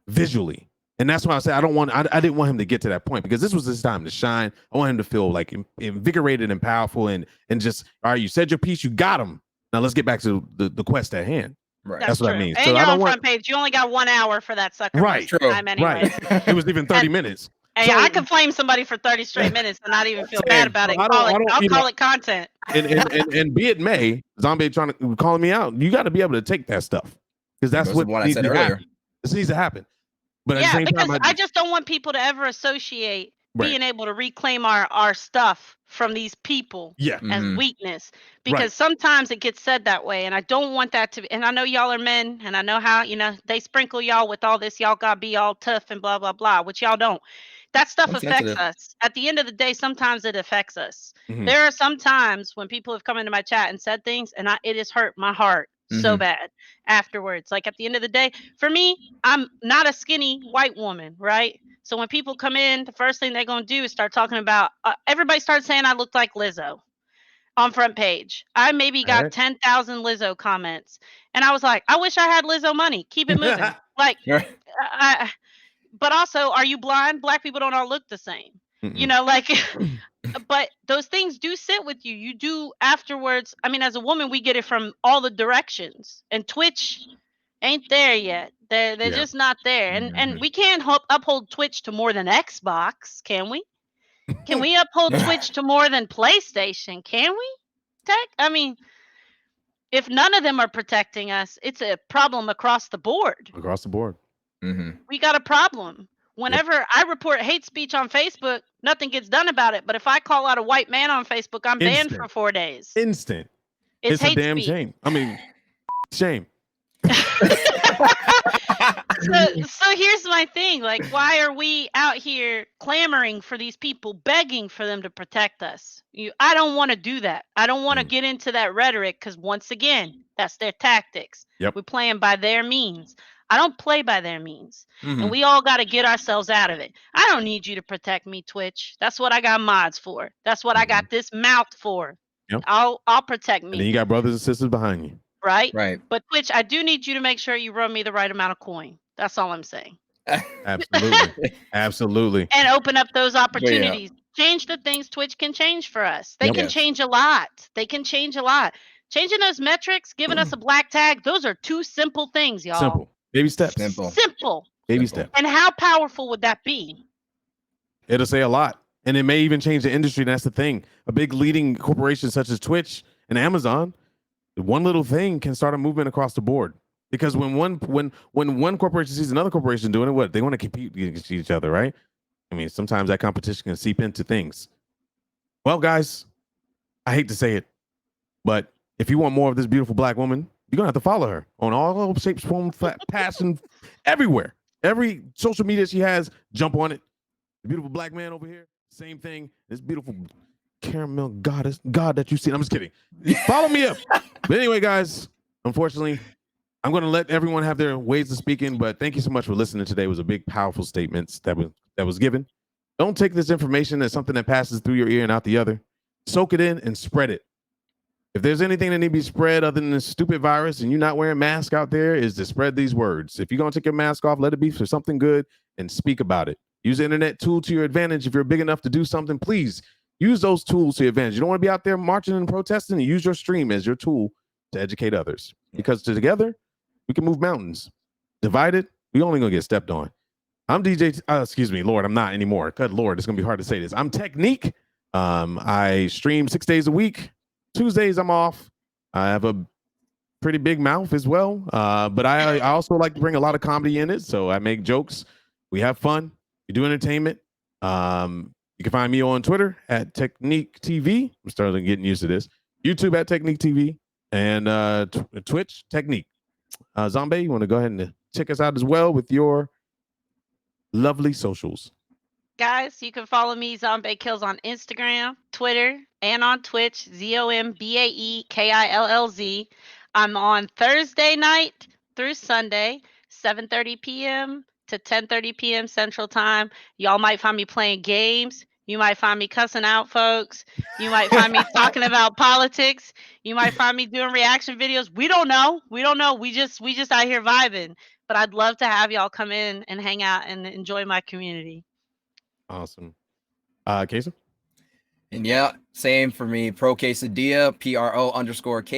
S1: visually. And that's why I say I didn't want him to get to that point, because this was his time to shine. I want him to feel like invigorated and powerful and just, all right, you said your piece, you got him. Now let's get back to the quest at hand.
S3: Right.
S1: That's what I mean.
S2: And
S1: So
S2: you're
S1: I don't
S2: on
S1: want
S2: front page. You only got 1 hour for that sucker.
S1: right.
S2: Most of the time anyway.
S1: Right. It was even 30 minutes.
S2: Hey,
S1: So,
S2: I could flame somebody for 30 straight minutes and not even feel bad about it. I'll call it content.
S1: And be it may, Zombie calling me out. You got to be able to take that stuff, because that's what
S3: I said earlier.
S1: This needs to happen. But
S2: yeah, because I just don't want people to ever associate being able to reclaim our stuff from these people as weakness, because sometimes it gets said that way, and I don't want that to be. And I know y'all are men, and I know how, they sprinkle y'all with all this, y'all gotta be all tough and blah blah blah, which y'all don't. That stuff affects us. At the end of the day, sometimes it affects us. There are some times when people have come into my chat and said things, and it has hurt my heart so bad afterwards. Like, at the end of the day, for me, I'm not a skinny white woman, right? So when people come in, the first thing they're going to do is start talking about, everybody starts saying I look like Lizzo on front page. I maybe got 10,000 Lizzo comments. And I was like, I wish I had Lizzo money. Keep it moving. Like, but also, are you blind? Black people don't all look the same. Like, but those things do sit with you. You do afterwards. I mean, as a woman, we get it from all the directions. And Twitch ain't there yet. They're just not there. And we can't uphold Twitch to more than Xbox, can we? Can we uphold Twitch to more than PlayStation? Can we? Tech? I mean, if none of them are protecting us, it's a problem across the board.
S1: Across the board.
S2: We got a problem. Whenever I report hate speech on Facebook, nothing gets done about it. But if I call out a white man on Facebook, I'm banned for 4 days.
S1: Instant.
S2: It's
S1: a damn shame. I mean, shame.
S2: So here's my thing. Like, why are we out here clamoring for these people, begging for them to protect us? I don't want to do that. I don't want to get into that rhetoric, because once again, that's their tactics. We're playing by their means. I don't play by their means. And we all got to get ourselves out of it. I don't need you to protect me, Twitch. That's what I got mods for. That's what I got this mouth for. I'll protect me.
S1: And then you got brothers and sisters behind you.
S2: Right. But Twitch, I do need you to make sure you run me the right amount of coin. That's all I'm saying.
S1: Absolutely.
S2: And open up those opportunities. Change the things Twitch can change for us. They can change a lot. Changing those metrics, giving us a black tag, those are 2 simple things, y'all.
S1: Simple. Baby steps.
S2: Simple.
S1: Baby steps.
S2: And how powerful would that be?
S1: It'll say a lot. And it may even change the industry. That's the thing. A big leading corporation such as Twitch and Amazon, one little thing can start a movement across the board. Because when one corporation sees another corporation doing it, what they want to compete against each other, right? I mean, sometimes that competition can seep into things. Well, guys, I hate to say it, but if you want more of this beautiful black woman, you're gonna have to follow her on all shapes, forms, passion, everywhere. Every social media she has, jump on it. The beautiful black man over here, same thing. This beautiful caramel god that you see. I'm just kidding. Follow me up. But anyway, guys, unfortunately, I'm going to let everyone have their ways of speaking, but thank you so much for listening today. It was a big, powerful statements that was given. Don't take this information as something that passes through your ear and out the other. Soak it in and spread it. If there's anything that needs to be spread other than this stupid virus and you're not wearing masks out there, is to spread these words. If you're going to take your mask off, let it be for something good and speak about it. Use the internet tool to your advantage. If you're big enough to do something, please use those tools to your advantage. You don't want to be out there marching and protesting, and use your stream as your tool to educate others. Because together, we can move mountains. Divided, we only going to get stepped on. I'm DJ, excuse me, Lord, I'm not anymore. Good Lord, it's going to be hard to say this. I'm Techniq. I stream 6 days a week. Tuesdays, I'm off. I have a pretty big mouth as well. But I also like to bring a lot of comedy in it. So I make jokes. We have fun. We do entertainment. You can find me on Twitter at Techniq TV. I'm starting getting used to this. YouTube at Techniq TV. And Twitch, Techniq. Zombie, you want to go ahead and check us out as well with your lovely socials?
S2: Guys, you can follow me, ZombaeKillz, on Instagram, Twitter, and on Twitch, ZombaeKillz. I'm on Thursday night through Sunday, 7:30 p.m. to 10:30 p.m. Central Time. Y'all might find me playing games. You might find me cussing out folks. You might find me talking about politics. You might find me doing reaction videos. We don't know. We don't know. We just out here vibing. But I'd love to have y'all come in and hang out and enjoy my community.
S1: Awesome. Kesa?
S3: And yeah, same for me. ProKesadia, PRO_KESADIA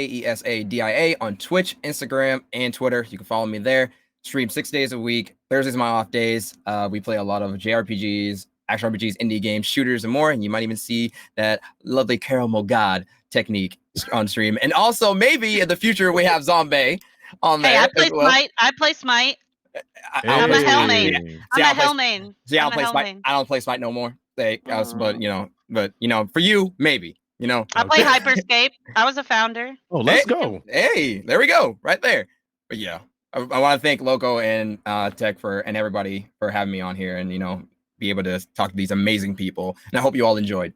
S3: on Twitch, Instagram, and Twitter. You can follow me there. Stream 6 days a week. Thursdays are my off days. We play a lot of JRPGs, action RPGs, indie games, shooters, and more. And you might even see that lovely caramel god Techniq on stream. And also, maybe in the future, we have Zombie on there.
S2: Hey, I play
S3: as well.
S2: Smite. I play Smite.
S3: I'm
S2: a hell main. I'm a hell
S3: main.
S2: main.
S3: See, I don't play Smite no more. But for you, maybe.
S2: I play Hyperscape. I was a founder.
S1: Oh, let's go.
S3: Hey, there we go, right there. But yeah, I want to thank Loco and Tech and everybody for having me on here, and be able to talk to these amazing people. And I hope you all enjoyed.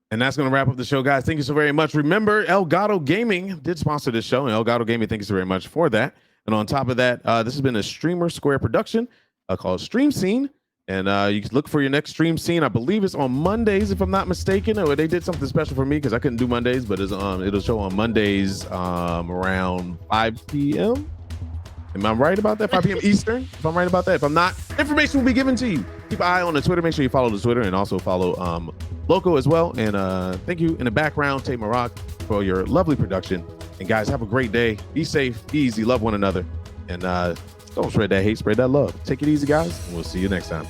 S1: And that's going to wrap up the show, guys. Thank you so very much. Remember, Elgato Gaming did sponsor this show, and Elgato Gaming, thank you so very much for that. And on top of that, this has been a Streamer Square production called Stream Scene. And you can look for your next stream scene. I believe it's on Mondays, if I'm not mistaken. Or they did something special for me because I couldn't do Mondays, but it'll show on Mondays around 5 p.m. Am I right about that? 5 p.m. Eastern, if I'm right about that. If I'm not, information will be given to you. Keep an eye on the Twitter. Make sure you follow the Twitter and also follow Loco as well. And thank you in the background, Tate Maroc, for your lovely production. And guys, have a great day. Be safe, be easy, love one another. And don't spread that hate, spread that love. Take it easy, guys. And we'll see you next time.